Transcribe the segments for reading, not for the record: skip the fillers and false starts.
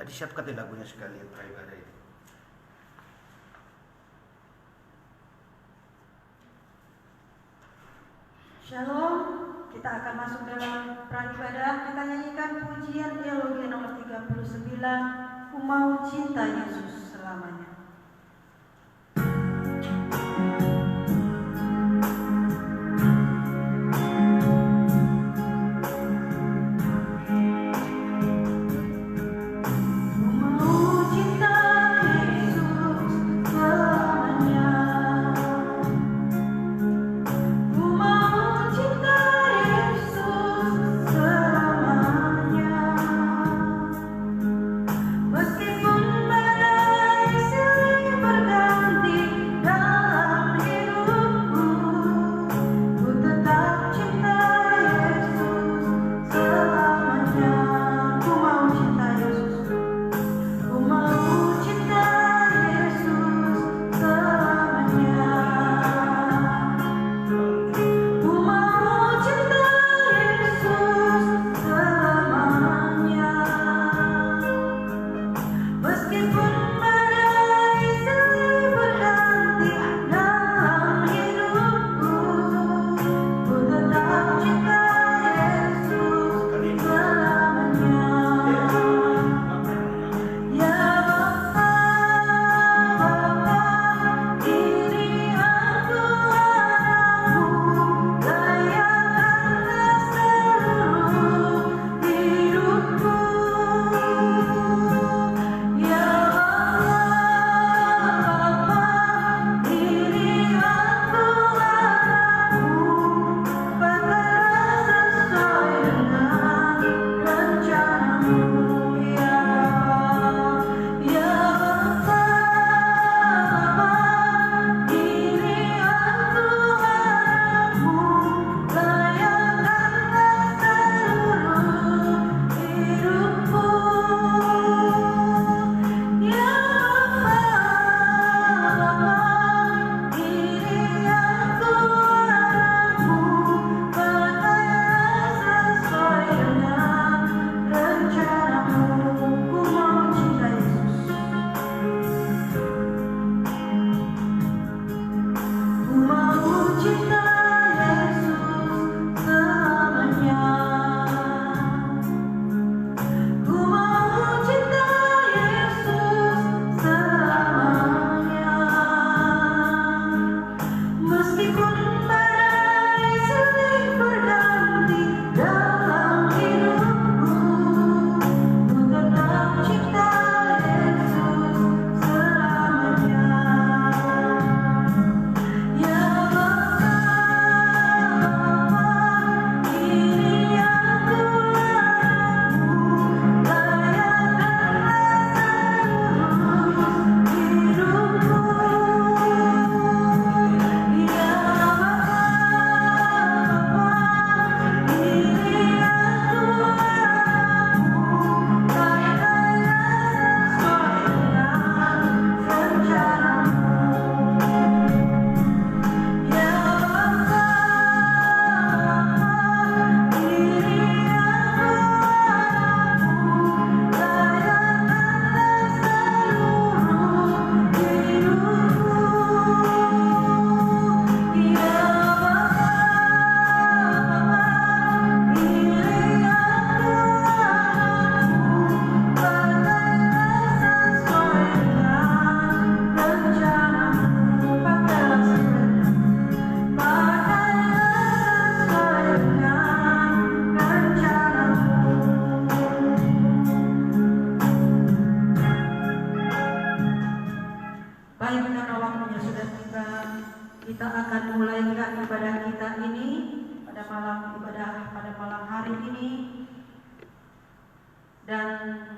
Disiapkan di lagunya sekalian ibadah ini. Shalom, kita akan masuk dalam praibadah. Kita nyanyikan pujian teologi nomor 39, Ku Mau Cinta Yesus Selamanya.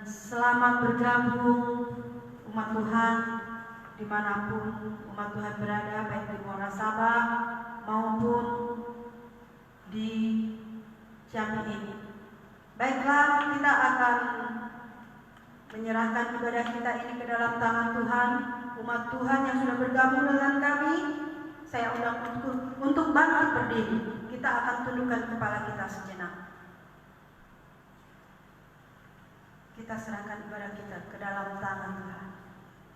Selamat bergabung umat Tuhan dimanapun umat Tuhan berada, baik di Muarasabah maupun di Jambi ini. Baiklah, kita akan menyerahkan ibadah kita ini ke dalam tangan Tuhan. Umat Tuhan yang sudah bergabung dengan kami, saya undang untuk bangkit berdiri. Kita akan tundukkan kepala kita sejenak. Kita kita serahkan ibadah kita ke dalam tangan Tuhan.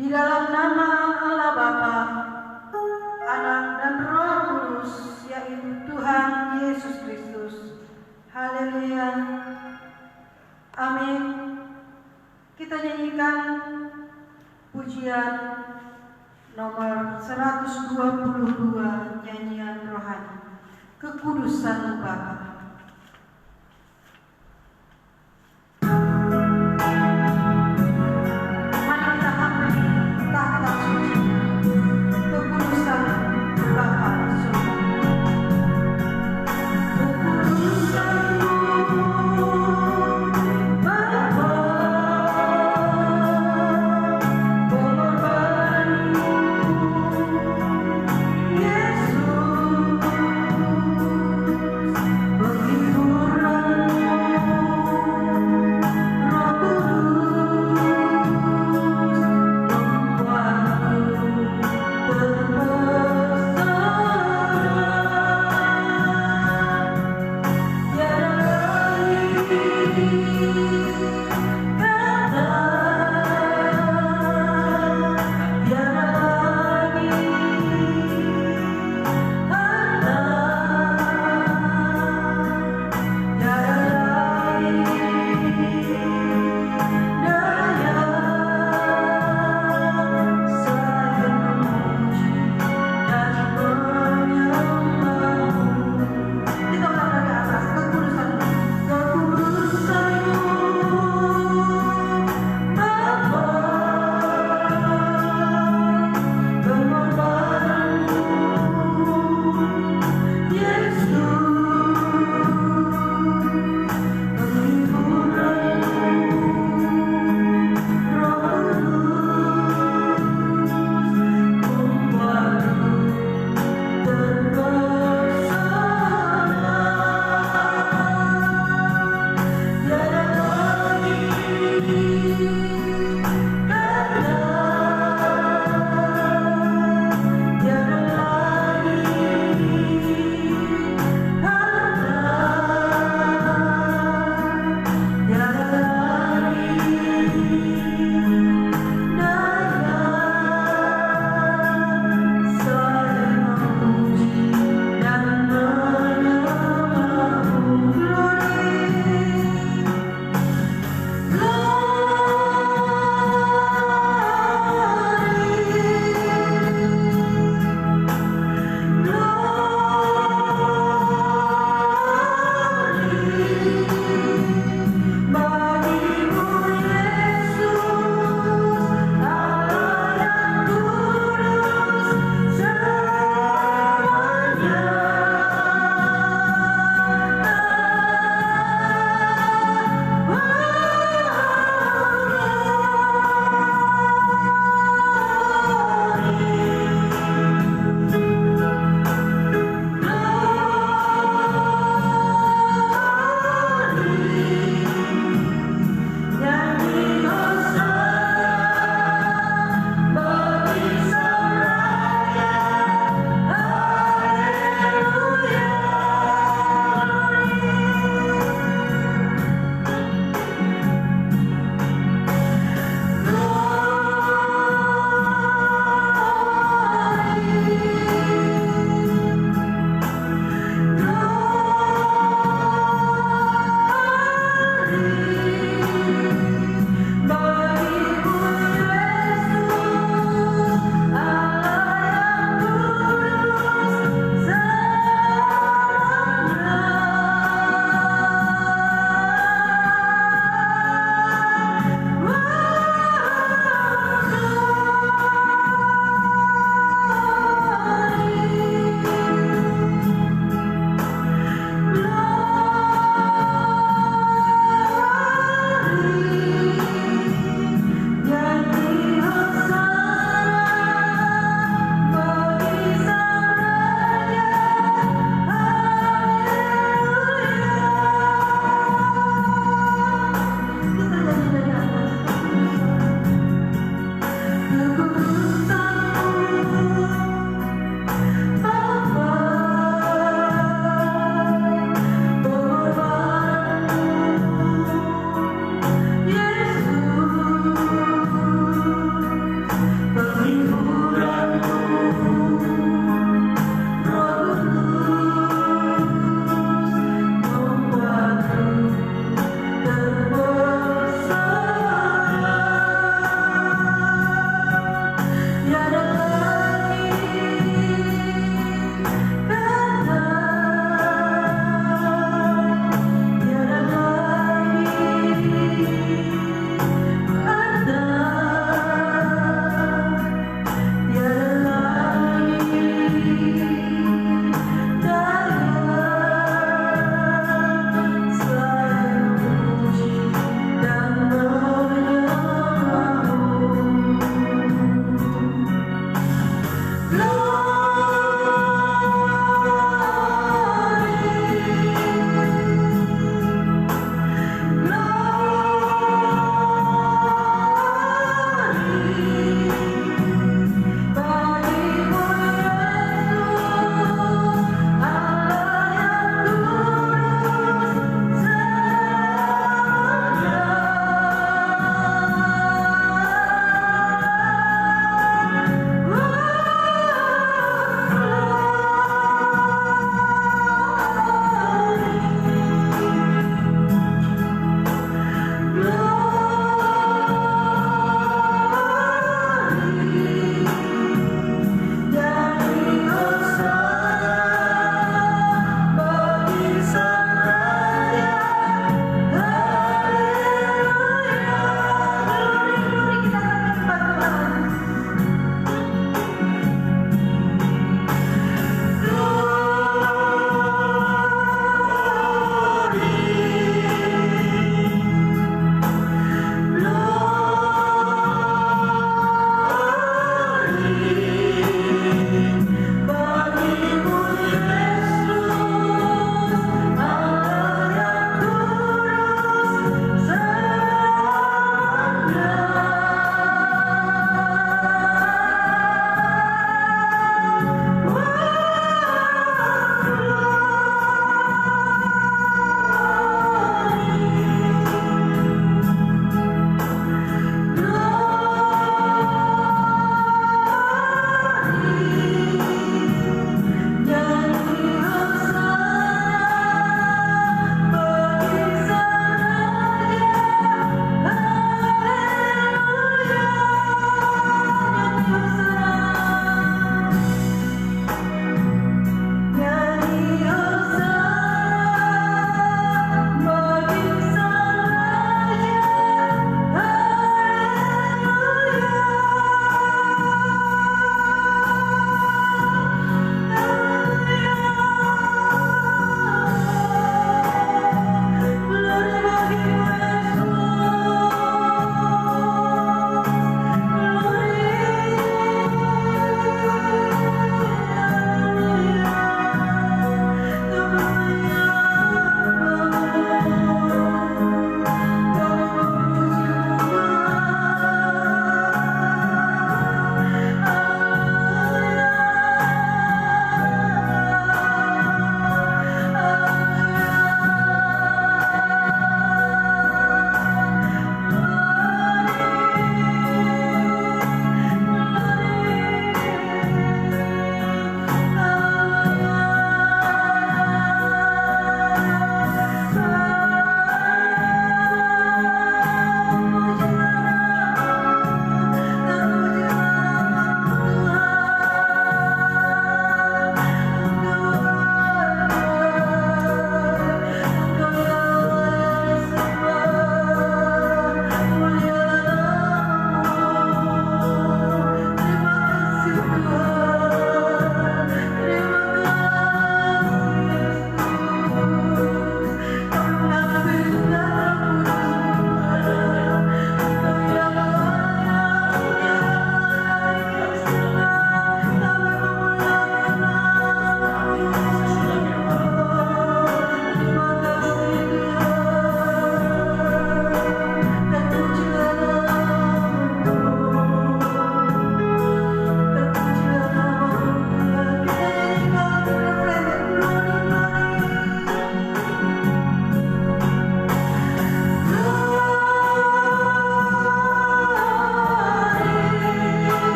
Di dalam nama Allah Bapa, Anak dan Roh Kudus, yaitu Tuhan Yesus Kristus. Haleluya. Amin. Kita nyanyikan pujian nomor 122, nyanyian rohani, Kekudusan Bapa. Yesus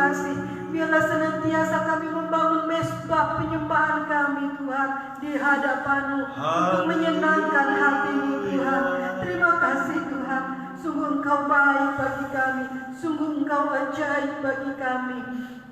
kasih. Biarlah senantiasa kami membangun mesbah penyembahan kami Tuhan di hadapan-Mu untuk menyenangkan hati-Mu Tuhan. Terima kasih Tuhan. Sungguh Engkau baik bagi kami, sungguh Engkau ajaib bagi kami.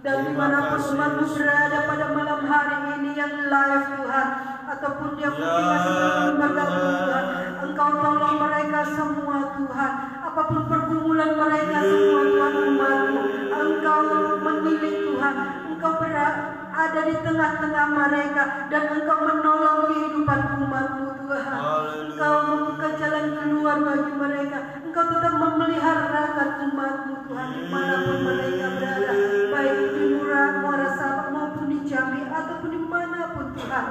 Dan dimanapun umat-Mu berada pada malam hari ini yang live Tuhan, ataupun yang mungkin masih belum bergabung Tuhan, Engkau tolong mereka semua Tuhan. Apapun pergumulan mereka semua Tuhan, umat-Mu, Engkau menilik Tuhan. Engkau berada di tengah-tengah mereka dan Engkau menolong kehidupan umat-Mu Tuhan. Engkau membuka jalan keluar bagi mereka. Engkau tetap memeliharakan umat-Mu Tuhan dimanapun mereka berada, baik di Muara Sabak maupun di Jambi ataupun dimanapun Tuhan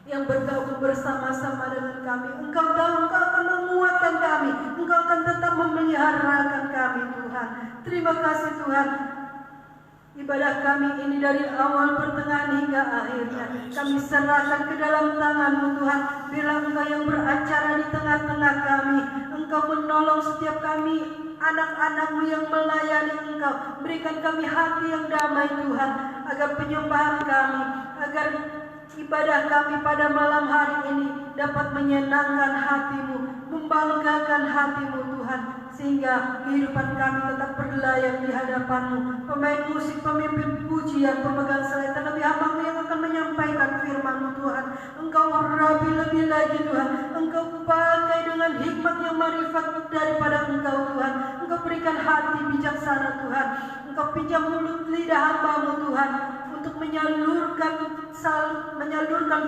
yang bergabung bersama-sama dengan kami. Engkau tahu Engkau akan menguatkan kami, Engkau akan tetap memeliharakan kami Tuhan. Terima kasih Tuhan. Ibadah kami ini dari awal, pertengahan hingga akhirnya kami serahkan ke dalam tangan-Mu Tuhan. Biarlah Engkau yang beracara di tengah-tengah kami. Engkau menolong setiap kami, anak-anak-Mu yang melayani Engkau. Berikan kami hati yang damai Tuhan, agar penyembahan kami, agar ibadah kami pada malam hari ini dapat menyenangkan hati-Mu, membanggakan hati-Mu Tuhan, sehingga kehidupan kami tetap berlayar di hadapan-Mu. Pemain musik, pemimpin pujian, pemegang selai, terlebih hamba-Mu yang akan menyampaikan firman-Mu Tuhan. Engkau rapi lebih lagi Tuhan. Engkau pakai dengan hikmat yang marifat daripada Engkau Tuhan. Engkau berikan hati bijaksana Tuhan. Engkau pinjam mulut lidah hamba-Mu Tuhan untuk menyalurkan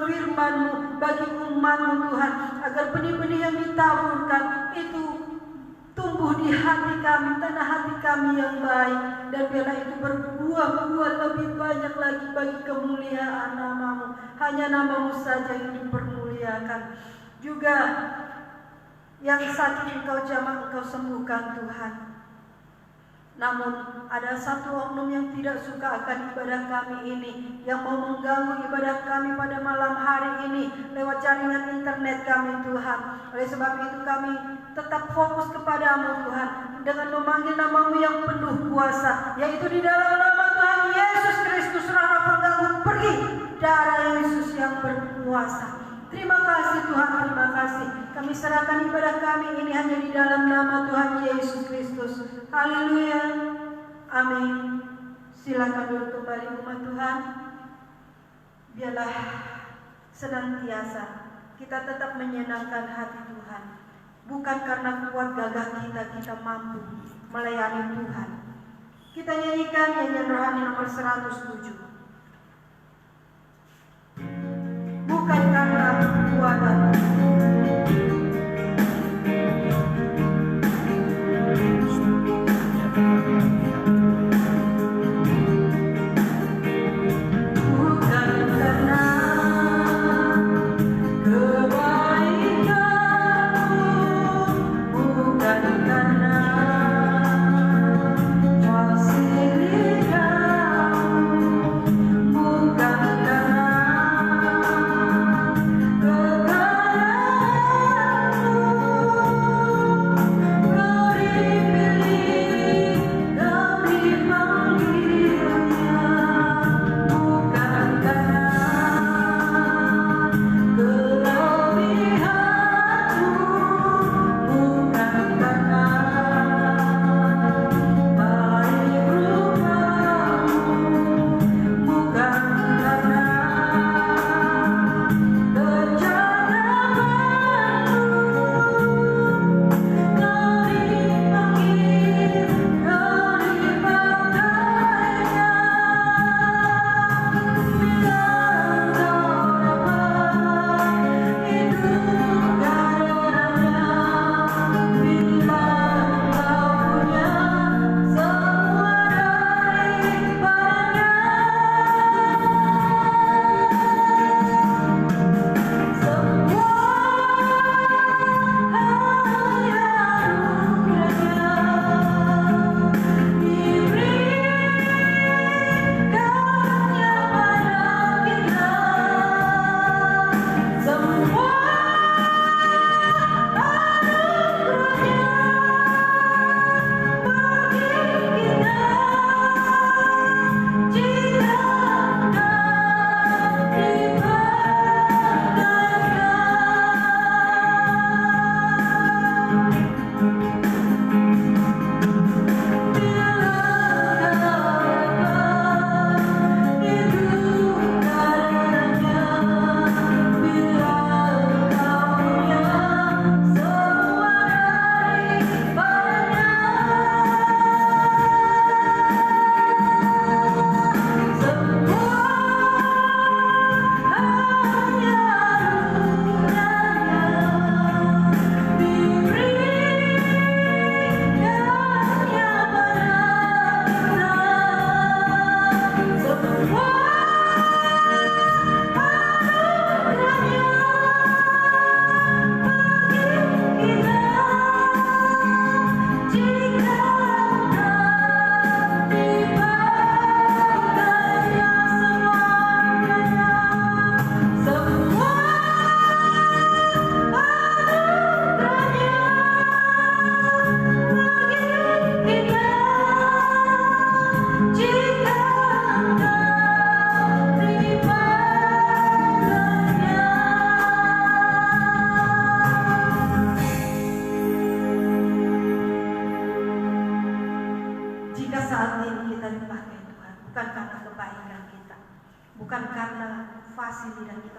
firman-Mu bagi umat-Mu Tuhan, agar benih-benih yang ditaburkan itu tumbuh di hati kami, tanah hati kami yang baik, dan biarlah itu berbuah-buah lebih banyak lagi bagi kemuliaan nama-Mu. Hanya nama-Mu saja yang dipermuliakan. Juga yang sakit Engkau jamah, Engkau sembuhkan Tuhan. Namun ada satu oknum yang tidak suka akan ibadah kami ini, yang mau mengganggu ibadah kami pada malam hari ini lewat jaringan internet kami Tuhan. Oleh sebab itu kami tetap fokus kepadamu Tuhan, dengan memanggil nama-Mu yang penuh kuasa, yaitu di dalam nama Tuhan Yesus Kristus, roh pengganggu pergi, darah Yesus yang berkuasa. Terima kasih Tuhan, terima kasih. Kami serahkan ibadah kami ini hanya di dalam nama Tuhan Yesus Kristus. Haleluya. Amin. Silakan duduk kembali umat Tuhan. Biarlah senantiasa kita tetap menyenangkan hati Tuhan. Bukan karena kuat gagah kita mampu melayani Tuhan. Kita nyanyikan nyanyian rohani nomor 107. Bukan karena kekuatan, Bukan karena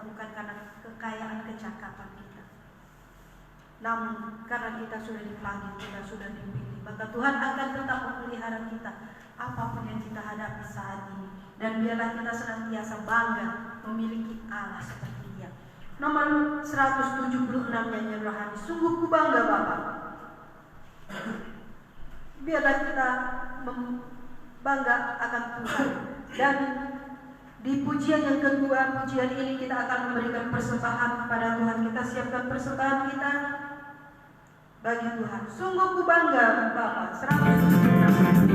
kita bukan karena kekayaan kecakapan kita, namun karena kita sudah dipanggil, kita sudah dipilih, maka Tuhan akan tetap memelihara kita apapun yang kita hadapi saat ini. Dan biarlah kita senantiasa bangga memiliki Allah seperti Dia. Nomor 176 nyanyian rohani, sungguh ku bangga Bapa. Biarlah kita bangga akan Tuhan. Dan di pujian yang kedua, pujian ini kita akan memberikan persembahan kepada Tuhan. Kita siapkan persembahan kita bagi Tuhan. Sungguh ku bangga Bapa. 176.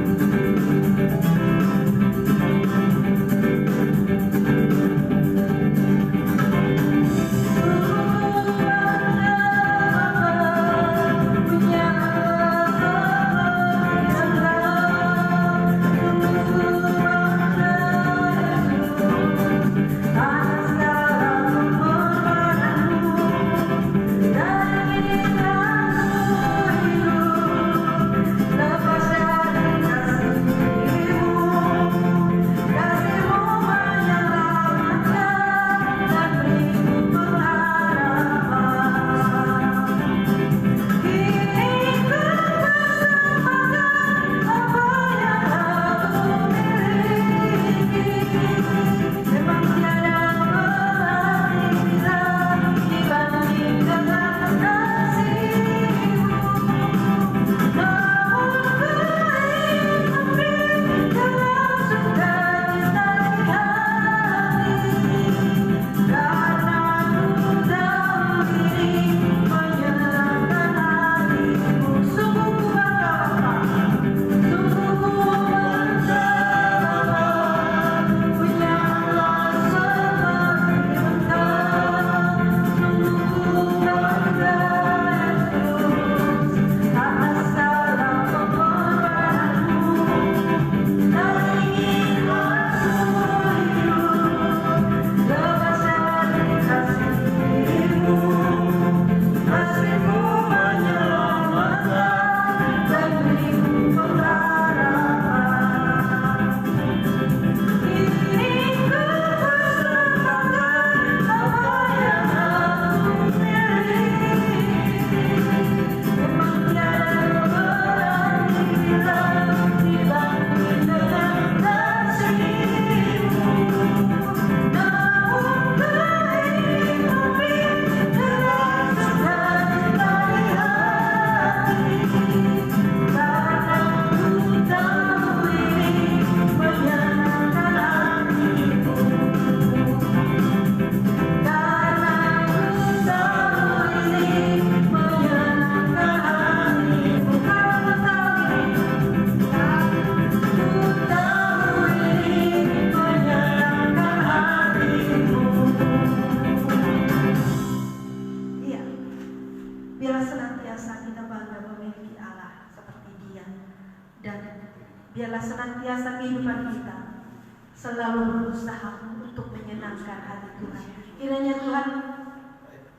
Biarlah senantiasa kehidupan kita selalu berusaha untuk menyenangkan hati Tuhan. Kiranya Tuhan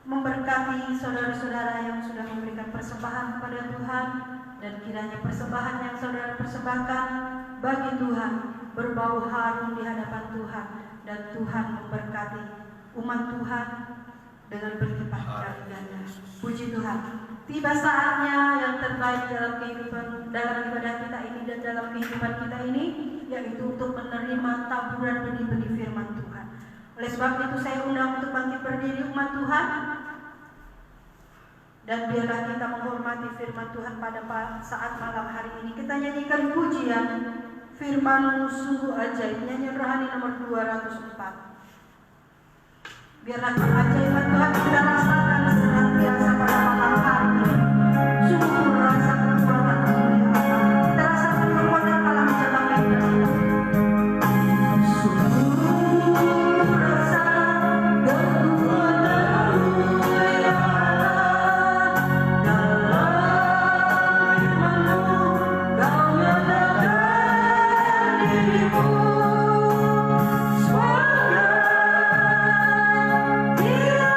memberkati saudara-saudara yang sudah memberikan persembahan kepada Tuhan, dan kiranya persembahan yang saudara persembahkan bagi Tuhan berbau harum di hadapan Tuhan, dan Tuhan memberkati umat Tuhan dengan berlipat ganda. Puji Tuhan. Tiba saatnya yang terbaik dalam kehidupan, dalam ibadah kita ini dan dalam kehidupan kita ini, yaitu untuk menerima taburan benih-benih firman Tuhan. Oleh sebab itu saya undang untuk bangkit berdiri umat Tuhan, dan biarlah kita menghormati firman Tuhan pada saat malam hari ini. Kita nyanyikan pujian Firman-Mu sungguh ajaib, nyanyian rohani nomor 204. Biarlah keajaiban Tuhan kita rasakan senantiasa pada malam hari ini. Sungguh rasa kekuatan Allah. Kita rasakan kekuatan Allah menjaga kita. Sungguh rasa kekuatan-Mu ya Allah. Dalam firman-Mu Kau nyatakan diri-Mu. Semoga bila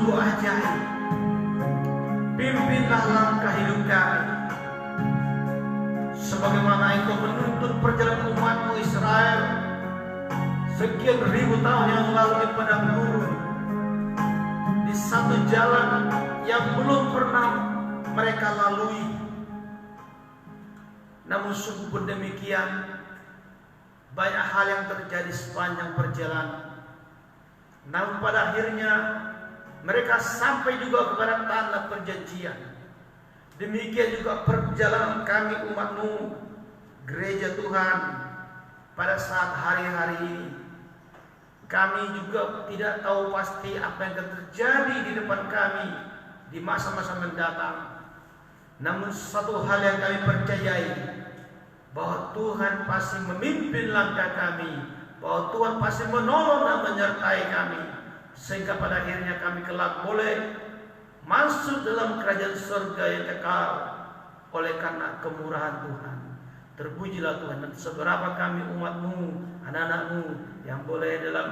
sungguh ajaib. Pimpinlah langkah hidup kami, sebagaimana Engkau menuntun perjalanan umat-Mu Israel sekian ribu tahun yang lalu di padang gurun, di satu jalan yang belum pernah mereka lalui. Namun sungguh pun demikian, banyak hal yang terjadi sepanjang perjalanan. Namun pada akhirnya mereka sampai juga kepada tanah perjanjian. Demikian juga perjalanan kami umat-Mu, gereja Tuhan, pada saat hari-hari ini. Kami juga tidak tahu pasti apa yang akan terjadi di depan kami di masa-masa mendatang. Namun satu hal yang kami percayai, bahwa Tuhan pasti memimpin langkah kami, bahwa Tuhan pasti menolong dan menyertai kami, sehingga pada akhirnya kami kelak boleh masuk dalam kerajaan surga yang kekal oleh karena kemurahan Tuhan. Terpujilah Tuhan. Dan seberapa kami umat-Mu, anak-anak-Mu yang boleh dalam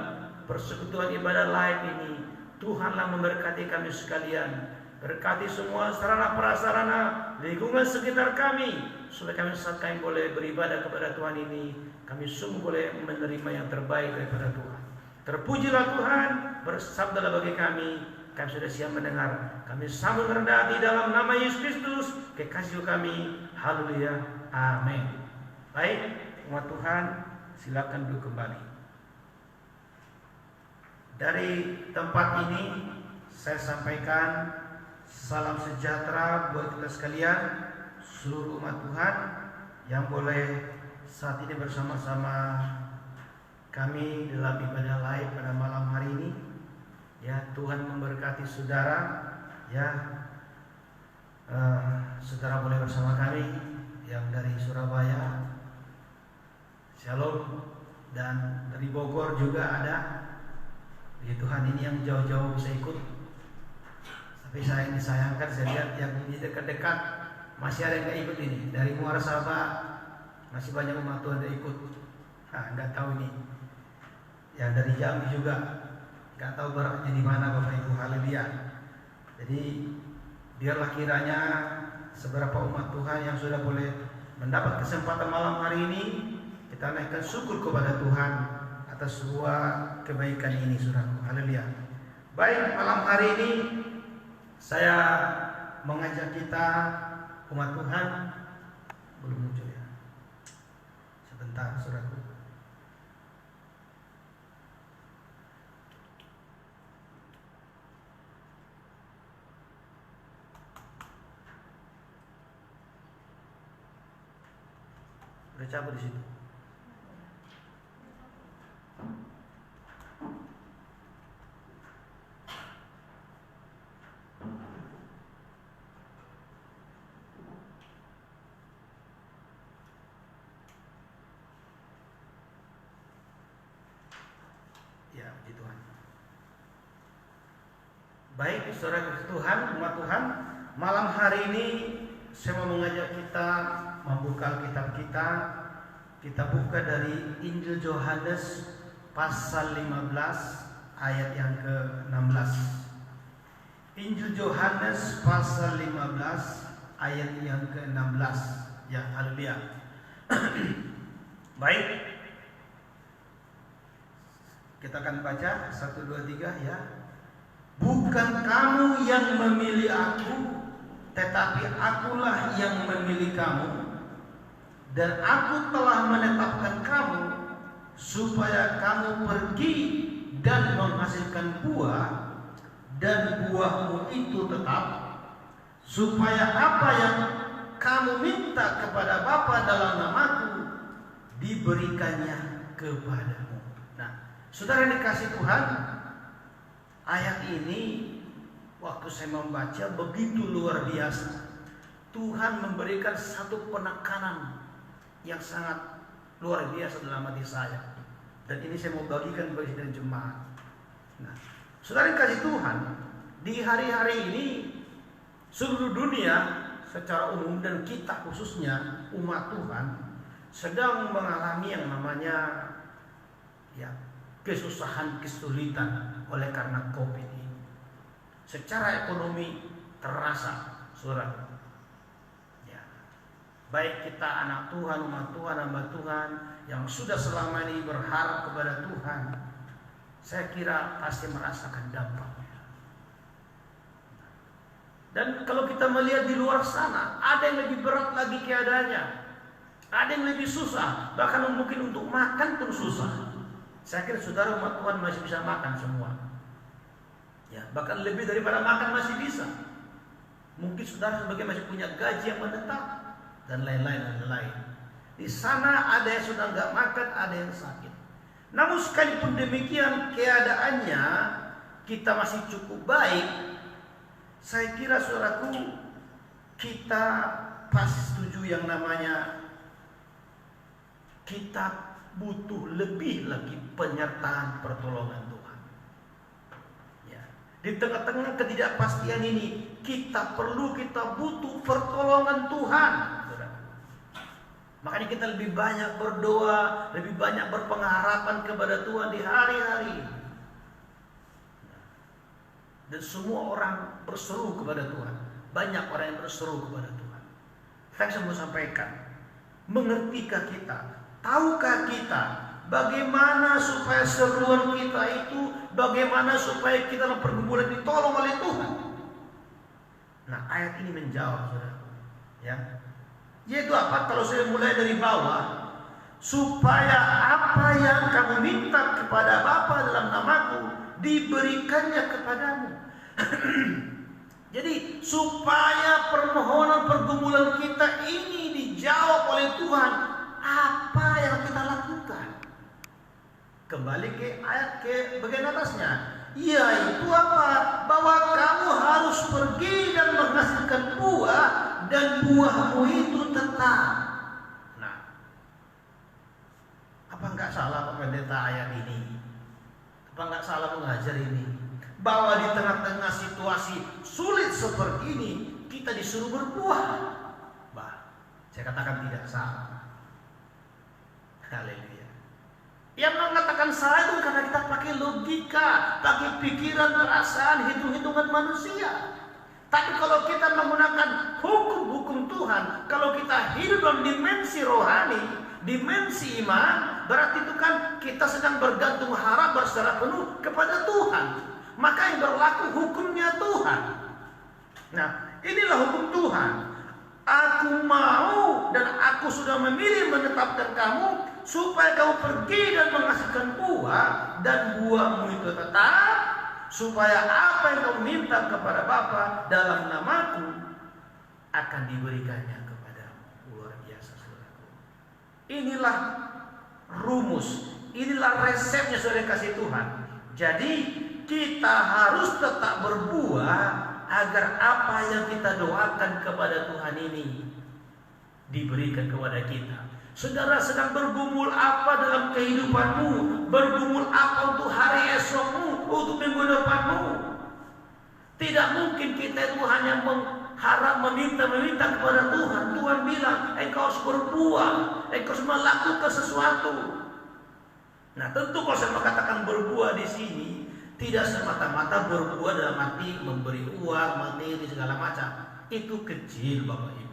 persekutuan ibadah live ini, Tuhanlah memberkati kami sekalian. Berkati semua sarana prasarana lingkungan sekitar kami, supaya kami saat kami boleh beribadah kepada Tuhan ini, kami sungguh boleh menerima yang terbaik daripada Tuhan. Terpujilah Tuhan, bersabdalah bagi kami sudah siap mendengar. Kami sambut rendah di dalam nama Yesus Kristus, kekasih kami. Haleluya, amin. Baik, umat Tuhan, silakan duduk kembali. Dari tempat ini saya sampaikan salam sejahtera buat kita sekalian, seluruh umat Tuhan yang boleh saat ini bersama-sama kami dalam ibadah live pada malam hari ini. Ya, Tuhan memberkati saudara. Ya, saudara boleh bersama kami yang dari Surabaya, Shalom, dan dari Bogor juga ada. Ya Tuhan, ini yang jauh-jauh bisa ikut. Tapi saya ini disayangkan, saya lihat yang di dekat-dekat masih ada yang gak ikut ini. Dari Muara Sabah masih banyak umat Tuhan yang ikut. Nggak tahu ini. Yang dari Jambi juga nggak tahu beratnya di mana, Bapak Ibu. Haleluya. Jadi biarlah kiranya seberapa umat Tuhan yang sudah boleh mendapat kesempatan malam hari ini, kita naikkan syukur kepada Tuhan atas semua kebaikan ini, saudaraku. Haleluya. Baik, malam hari ini saya mengajak kita umat Tuhan, belum muncul ya, sebentar saudaraku. Udah cabut di situ. Ya, puji Tuhan. Baik, saudara Tuhan, umat Tuhan, malam hari ini saya mau mengajak kita membuka kitab kita. Kita buka dari Injil Yohanes pasal 15 ayat yang ke-16. Injil Yohanes pasal 15 ayat yang ke-16. Ya, haleluya. Baik. Kita akan baca 1 2 3 ya. Bukan kamu yang memilih aku, tetapi akulah yang memilih kamu, dan aku telah menetapkan kamu supaya kamu pergi dan menghasilkan buah, dan buahmu itu tetap, supaya apa yang kamu minta kepada Bapa dalam namaku diberikannya kepadamu. Nah, saudara yang dikasih Tuhan, ayat ini waktu saya membaca begitu luar biasa. Tuhan memberikan satu penekanan yang sangat luar biasa dalam hati saya. Dan ini saya mau bagikan bagi sidang jemaat. Nah, saudara yang kasih Tuhan, di hari-hari ini seluruh dunia secara umum dan kita khususnya umat Tuhan sedang mengalami yang namanya ya kesusahan, kesulitan oleh karena COVID ini. secara ekonomi terasa, saudara. Ya. Baik kita anak Tuhan, umat Tuhan, hamba Tuhan yang sudah selama ini berharap kepada Tuhan, saya kira pasti merasakan dampaknya. Dan kalau kita melihat di luar sana, ada yang lebih berat lagi keadaannya, ada yang lebih susah, bahkan mungkin untuk makan pun susah. Saya kira saudara umat Tuhan masih bisa makan semua, ya, bahkan lebih daripada makan masih bisa. Mungkin saudara sebagai masih punya gaji yang menetap dan lain-lain. Di sana ada yang sudah nggak makan, ada yang sakit. Namun sekalipun demikian keadaannya kita masih cukup baik. Saya kira saudaraku, kita pasti setuju yang namanya kita butuh lebih lagi penyertaan pertolongan Tuhan. Ya. Di tengah-tengah ketidakpastian ini, kita butuh pertolongan Tuhan. Makanya kita lebih banyak berdoa, lebih banyak berpengharapan kepada Tuhan di hari-hari. Dan semua orang berseru kepada Tuhan. Banyak orang yang berseru kepada Tuhan. Saya mau sampaikan, mengertikah kita? Tahukah kita bagaimana supaya seruan kita itu, bagaimana supaya kita dalam pergumulan ditolong oleh Tuhan? Nah, ayat ini menjawab, saudara. Ya, yaitu apa? Kalau saya mulai dari bawah, supaya apa yang kamu minta kepada Bapa dalam namaku diberikannya kepadamu. Jadi supaya permohonan pergumulan kita ini dijawab oleh Tuhan, apa yang kita lakukan? Kembali ke ayat ke bagian atasnya, yaitu apa? Bahwa kamu harus pergi dan menghasilkan buah, dan buahmu itu tetap. Nah, apa enggak salah Pak Pendeta ayat ini? Apa enggak salah mengajar ini? Bahwa di tengah-tengah situasi sulit seperti ini, kita disuruh berbuah. Saya katakan tidak salah. Haleluya. Yang mengatakan salah itu karena kita pakai logika, pakai pikiran, perasaan, hitung-hitungan manusia. Tapi kalau kita menggunakan hukum-hukum Tuhan, kalau kita hidup dalam dimensi rohani, dimensi iman, berarti itu kan kita sedang bergantung harap secara penuh kepada Tuhan. Maka yang berlaku hukumnya Tuhan. Nah, inilah hukum Tuhan. Aku mau dan aku sudah memilih menetapkan kamu supaya kamu pergi dan menghasilkan buah, dan buahmu itu tetap, supaya apa yang kamu minta kepada Bapa dalam namaku akan diberikannya kepadamu. Luar biasa, saudaraku. Inilah rumus, inilah resepnya saudara kasih Tuhan. Jadi kita harus tetap berbuah agar apa yang kita doakan kepada Tuhan ini diberikan kepada kita. Saudara sedang bergumul apa dalam kehidupanmu? Bergumul apa untuk hari esokmu, untuk minggu depanmu? Tidak mungkin kita itu hanya mengharap meminta kepada Tuhan. Tuhan bilang, engkau harus berbuah, engkau harus melakukan sesuatu. Nah, tentu kalau saya mengatakan berbuah di sini, tidak semata-mata berbuah dalam arti memberi uang, materi segala macam. Itu kecil, Bapak Ibu.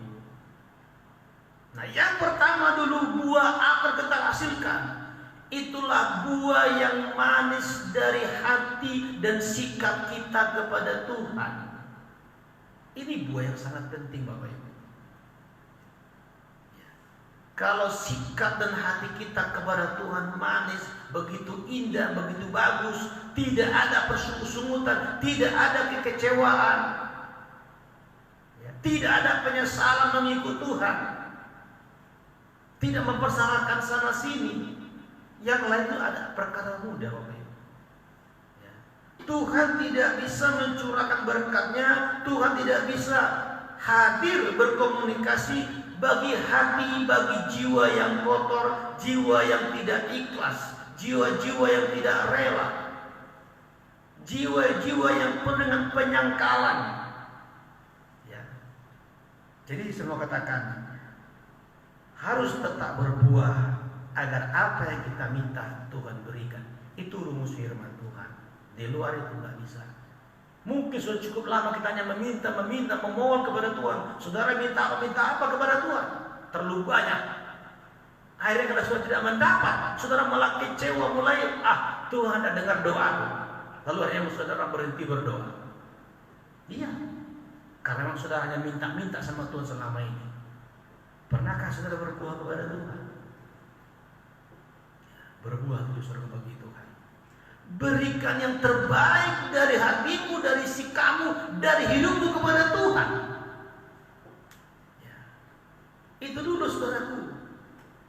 Nah, yang pertama dulu buah apa kita hasilkan? Itulah buah yang manis dari hati dan sikap kita kepada Tuhan. Ini buah yang sangat penting, Bapak Ibu. Kalau sikap dan hati kita kepada Tuhan manis, begitu indah, begitu bagus, tidak ada persungut-sungutan, tidak ada kekecewaan, tidak ada penyesalan mengikut Tuhan, tidak mempersalahkan sana sini. Yang lain itu ada perkara mudah, Bapak Ibu. Tuhan tidak bisa mencurahkan berkatnya, Tuhan tidak bisa hadir berkomunikasi bagi hati, bagi jiwa yang kotor, jiwa yang tidak ikhlas, jiwa-jiwa yang tidak rela, jiwa-jiwa yang penuh dengan penyangkalan. Ya. Jadi saya mau katakan, harus tetap berbuah agar apa yang kita minta Tuhan berikan. Itu rumus firman Tuhan. Di luar itu nggak bisa. Mungkin sudah cukup lama kita hanya meminta, memohon kepada Tuhan. Saudara minta apa kepada Tuhan? Terlalu banyak. Akhirnya kalau saudara tidak mendapat, saudara malah kecewa, mulai Tuhan tidak dengar doa. Lalu akhirnya saudara berhenti berdoa. Iya, karena memang saudara hanya minta sama Tuhan selama ini. Pernahkah saudara berdoa kepada Tuhan? Berbuat itu saudara bagi Tuhan. Berikan yang terbaik dari hatimu, dari sikapmu, dari hidupmu kepada Tuhan. Ya. Itu dulu saudaraku.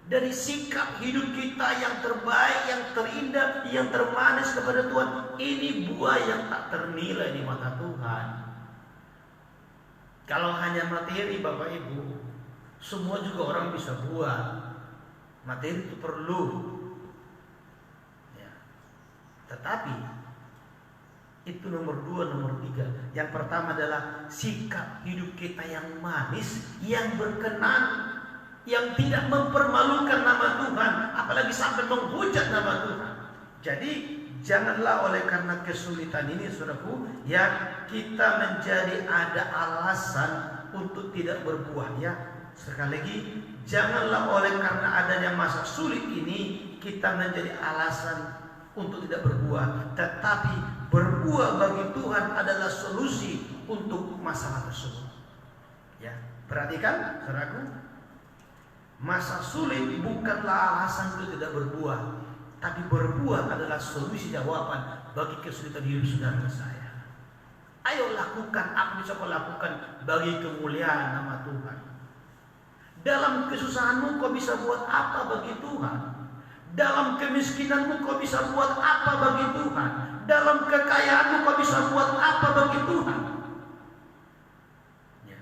Dari sikap hidup kita yang terbaik, yang terindah, yang termanis kepada Tuhan. Ini buah yang tak ternilai di mata Tuhan. Kalau hanya materi Bapak Ibu, semua juga orang bisa buat. Materi itu perlu. Tetapi itu nomor 2, nomor 3. Yang pertama adalah sikap hidup kita yang manis, yang berkenan, yang tidak mempermalukan nama Tuhan, apalagi sampai menghujat nama Tuhan. Jadi janganlah oleh karena kesulitan ini saudaraku, ya kita menjadi ada alasan untuk tidak berbuah. Ya, sekali lagi, janganlah oleh karena adanya masa sulit ini kita menjadi alasan untuk tidak berbuah, tetapi berbuah bagi Tuhan adalah solusi untuk masalah tersebut. Ya, perhatikan, saudaraku, masa sulit bukanlah alasan untuk tidak berbuah, tapi berbuah adalah solusi jawaban bagi kesulitan hidup saudara saya. Ayo lakukan apa bisa kau lakukan bagi kemuliaan nama Tuhan. Dalam kesusahanmu kau bisa buat apa bagi Tuhan? Dalam kemiskinanmu kau bisa buat apa bagi Tuhan? Dalam kekayaanmu kau bisa buat apa bagi Tuhan? Ya.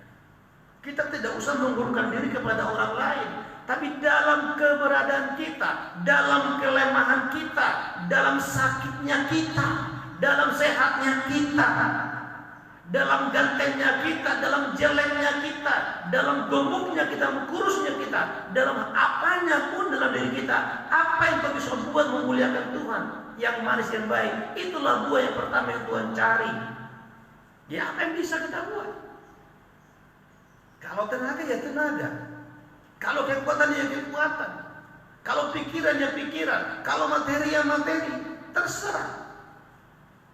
Kita tidak usah mengukurkan diri kepada orang lain, tapi dalam keberadaan kita, dalam kelemahan kita, dalam sakitnya kita, dalam sehatnya kita, dalam gantengnya kita, dalam jeleknya kita, dalam gemuknya kita, kurusnya kita, dalam apanya pun dalam diri kita, apa yang kau bisa buat memuliakan Tuhan, yang manis, yang baik, itulah buah yang pertama yang Tuhan cari. Ya, apa yang bisa kita buat? Kalau tenaga ya tenaga, kalau kekuatan ya kekuatan, kalau pikiran ya pikiran, kalau materi ya materi, terserah.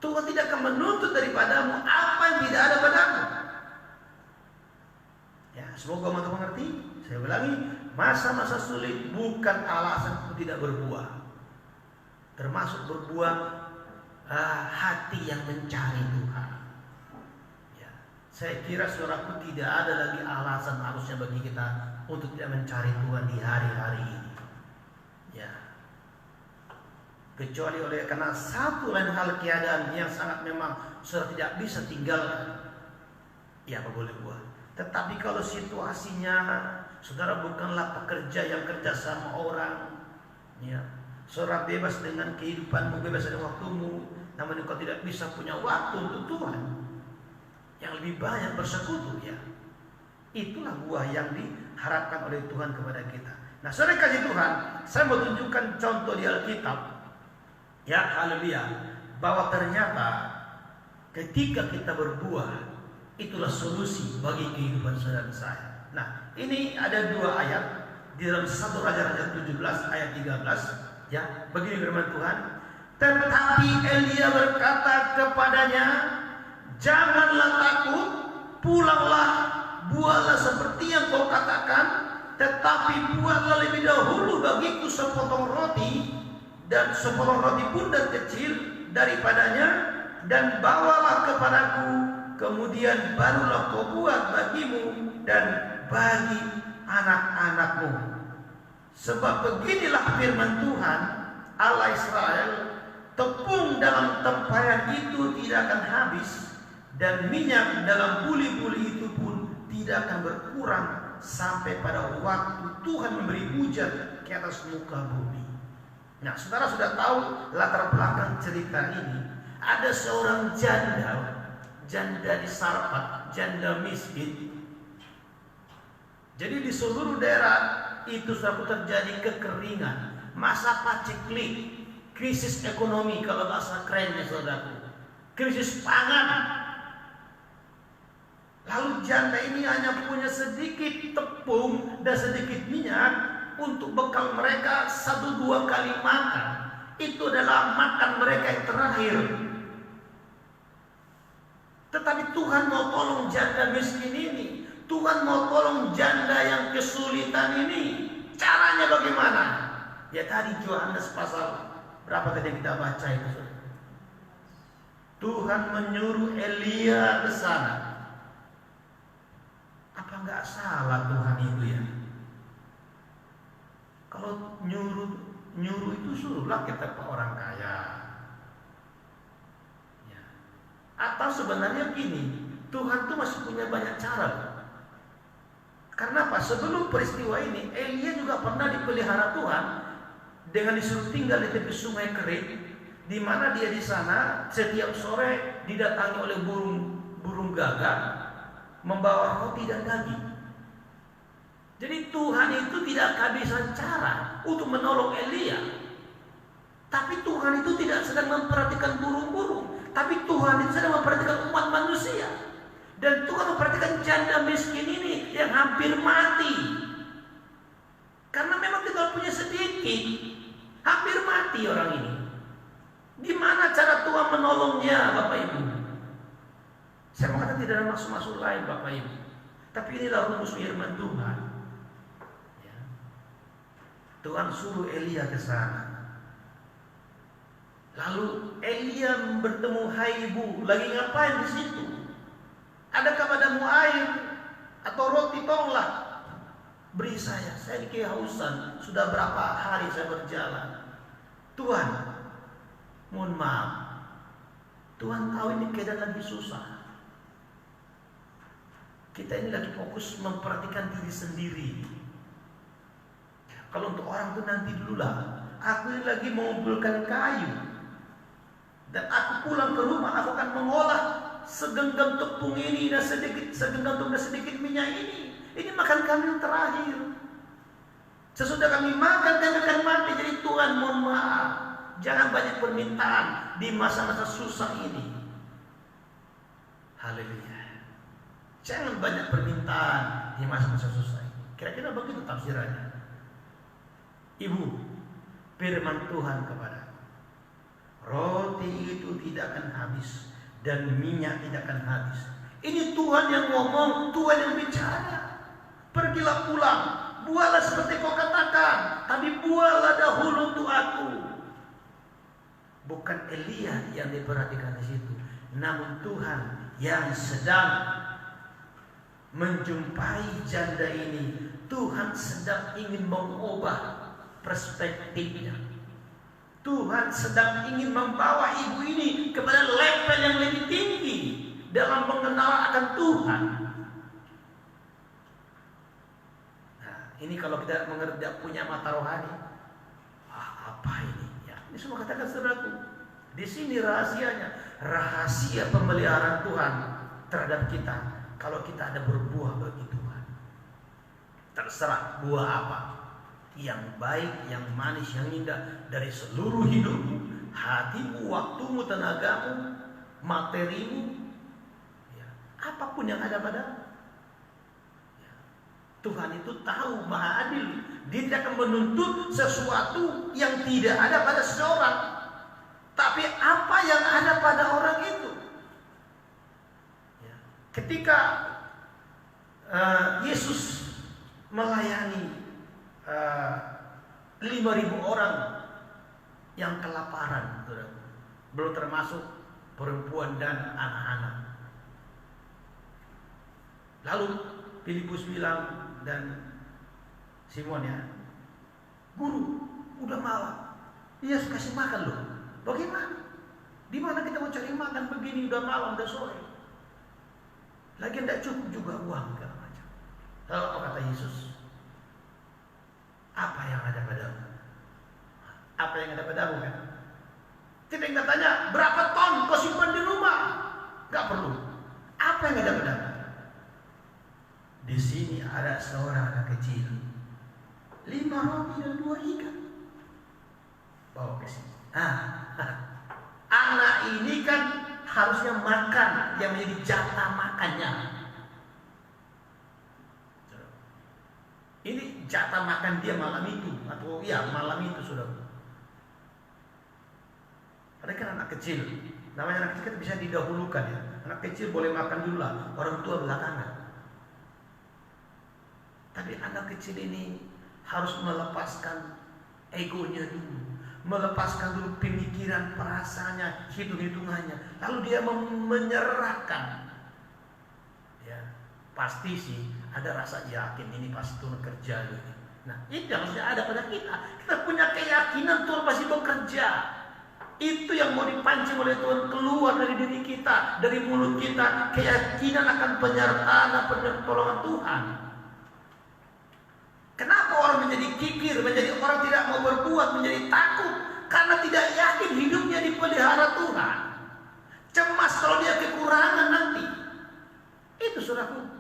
Tuhan tidak akan menuntut daripadamu apa yang tidak ada padamu. Ya, semoga teman-teman mengerti. Saya ulangi, masa-masa sulit bukan alasan untuk tidak berbuah. Termasuk berbuah hati yang mencari Tuhan. Ya, saya kira saudaraku tidak ada lagi alasan harusnya bagi kita untuk tidak mencari Tuhan di hari-hari ini. Ya. Kecuali oleh karena satu lain hal keadaan yang sangat memang sudah tidak bisa tinggalkan, ya apa boleh buat. Tetapi kalau situasinya saudara bukanlah pekerja yang kerja sama orang, ya, saudara bebas dengan kehidupanmu, bebas dengan waktumu, namun engkau tidak bisa punya waktu untuk Tuhan yang lebih banyak bersekutu, ya, itulah buah yang diharapkan oleh Tuhan kepada kita. Nah, saudara kasih Tuhan, saya mau tunjukkan contoh di Alkitab. Ya, haleluya, bahwa ternyata ketika kita berbuah, itulah solusi bagi kehidupan saudara saya. Nah, ini ada 2 ayat di dalam 1 Raja-Raja 17 ayat 13. Ya, begini firman Tuhan. Tetapi Elia berkata kepadanya, janganlah takut, pulanglah, buatlah seperti yang kau katakan, tetapi buatlah lebih dahulu bagiku sepotong roti, dan sepotong roti bundar kecil daripadanya, dan bawalah kepadaku, kemudian barulah kau buat bagimu dan bagi anak-anakmu. Sebab beginilah firman Tuhan Allah Israel, tepung dalam tempayan itu tidak akan habis, dan minyak dalam buli-buli itu pun tidak akan berkurang sampai pada waktu Tuhan memberi hujan ke atas muka bumi. Nah, saudara sudah tahu latar belakang cerita ini. Ada seorang janda di Sarfat, janda miskin. Jadi di seluruh daerah itu sudah terjadi kekeringan, masa paceklik, krisis ekonomi kalau bahasa kerennya saudaraku, krisis pangan. Lalu janda ini hanya punya sedikit tepung dan sedikit minyak untuk bekal mereka 1-2 kali makan. Itu adalah makan mereka yang terakhir. Tetapi Tuhan mau tolong janda miskin ini. Tuhan mau tolong janda yang kesulitan ini. Caranya bagaimana? Ya tadi Yohanes pasal berapa tadi kita baca itu? Tuhan menyuruh Elia ke sana. Apa nggak salah Tuhan itu ya? Kalau nyuruh itu suruhlah kita ke orang kaya. Ya. Atau sebenarnya gini, Tuhan tuh masih punya banyak cara. Karena apa? Sebelum peristiwa ini, Elia juga pernah dipelihara Tuhan dengan disuruh tinggal di tepi sungai Kerit, di mana dia di sana setiap sore didatangi oleh burung gagak membawa roti dan daging. Jadi Tuhan itu tidak kehabisan cara untuk menolong Elia. Tapi Tuhan itu tidak sedang memperhatikan burung-burung, tapi Tuhan itu sedang memperhatikan umat manusia. Dan Tuhan memperhatikan janda miskin ini yang hampir mati. Karena memang kita punya sedikit, hampir mati orang ini. Di mana cara Tuhan menolongnya, Bapak Ibu? Saya mengatakan tidak ada maksud-maksud lain, Bapak Ibu. Tapi inilah rumus firman Tuhan. Ya. Tuhan suruh Elia ke sana. Lalu Elia bertemu Haibu, lagi ngapain di situ? Adakah padamu air atau roti? Tolonglah beri saya ini kehausan. Sudah berapa hari saya berjalan. Tuhan, mohon maaf. Tuhan tahu ini keadaan lagi susah. Kita ini lagi fokus memperhatikan diri sendiri. Kalau untuk orang itu nanti dululah. Aku ini lagi mengumpulkan kayu. Dan aku pulang ke rumah, aku akan mengolah segenggam tepung ini dan sedikit minyak ini. Ini makan kami yang terakhir. Sesudah kami makan kami akan mati. Jadi Tuhan mohon maaf, jangan banyak permintaan di masa-masa susah ini. Haleluya. Jangan banyak permintaan di masa-masa susah ini. Kira-kira begitu tafsirannya. Ibu, firman Tuhan kepada roti itu tidak akan habis dan minyak tidak akan habis. Ini Tuhan yang ngomong, Tuhan yang bicara. Pergilah pulang, buahlah seperti kau katakan, tapi buahlah dahulu untuk aku. Bukan Elia yang diperhatikan di situ, namun Tuhan yang sedang menjumpai janda ini. Tuhan sedang ingin mengubah perspektifnya. Tuhan sedang ingin membawa ibu ini kepada level yang lebih tinggi dalam mengenal akan Tuhan. Nah, ini kalau kita mengerti punya mata rohani, apa ini? Ya, ini semua katakan saudaraku. Di sini rahasianya, rahasia pemeliharaan Tuhan terhadap kita. Kalau kita ada berbuah bagi Tuhan, terserah buah apa. Yang baik, yang manis, yang indah dari seluruh hidupmu, hatimu, waktumu, tenagamu, materimu, ya, apapun yang ada padamu. Ya. Tuhan itu tahu, maha adil. Dia tidak akan menuntut sesuatu yang tidak ada pada seseorang, tapi apa yang ada pada orang itu. Ya. Ketika Yesus melayani 5.000 orang yang kelaparan, belum termasuk perempuan dan anak-anak. Lalu Filipus bilang dan Simon, ya, Guru, udah malam, Yesus kasih makan loh. Bagaimana? Di mana kita mau cari makan begini, udah malam, udah sore. Lagi tidak cukup juga uang segala macam. Lalu apa kata Yesus? Apa yang ada padamu? Apa yang ada padamu kan? Kita nggak tanya berapa ton kau simpan di rumah, nggak perlu. Apa yang ada padamu? Di sini ada seorang anak kecil, 5 roti dan 2 ikan. Bawa ke sini. Anak ini kan harusnya makan yang menjadi jatah makannya. jatah makan dia malam itu, atau ya malam itu sudah. Ada kan anak kecil, namanya anak kecil bisa didahulukan ya. Anak kecil boleh makan dulu lah, orang tua belakangan. Tapi anak kecil ini harus melepaskan egonya dulu, melepaskan dulu pemikiran, perasaannya, hitung-hitungannya, lalu dia menyerahkan. Ya, pasti sih ada rasa yakin ini pasti Tuhan kerja gitu. Nah, itu harusnya ada pada kita. Kita punya keyakinan Tuhan pasti bekerja. Itu yang mau dipancing oleh Tuhan keluar dari diri kita, dari mulut kita, keyakinan akan penyertaan dan pertolongan Tuhan. Kenapa orang menjadi kikir, menjadi orang tidak mau berbuat, menjadi takut? Karena tidak yakin hidupnya dipelihara Tuhan. Cemas kalau dia kekurangan nanti. Itu saudaraku.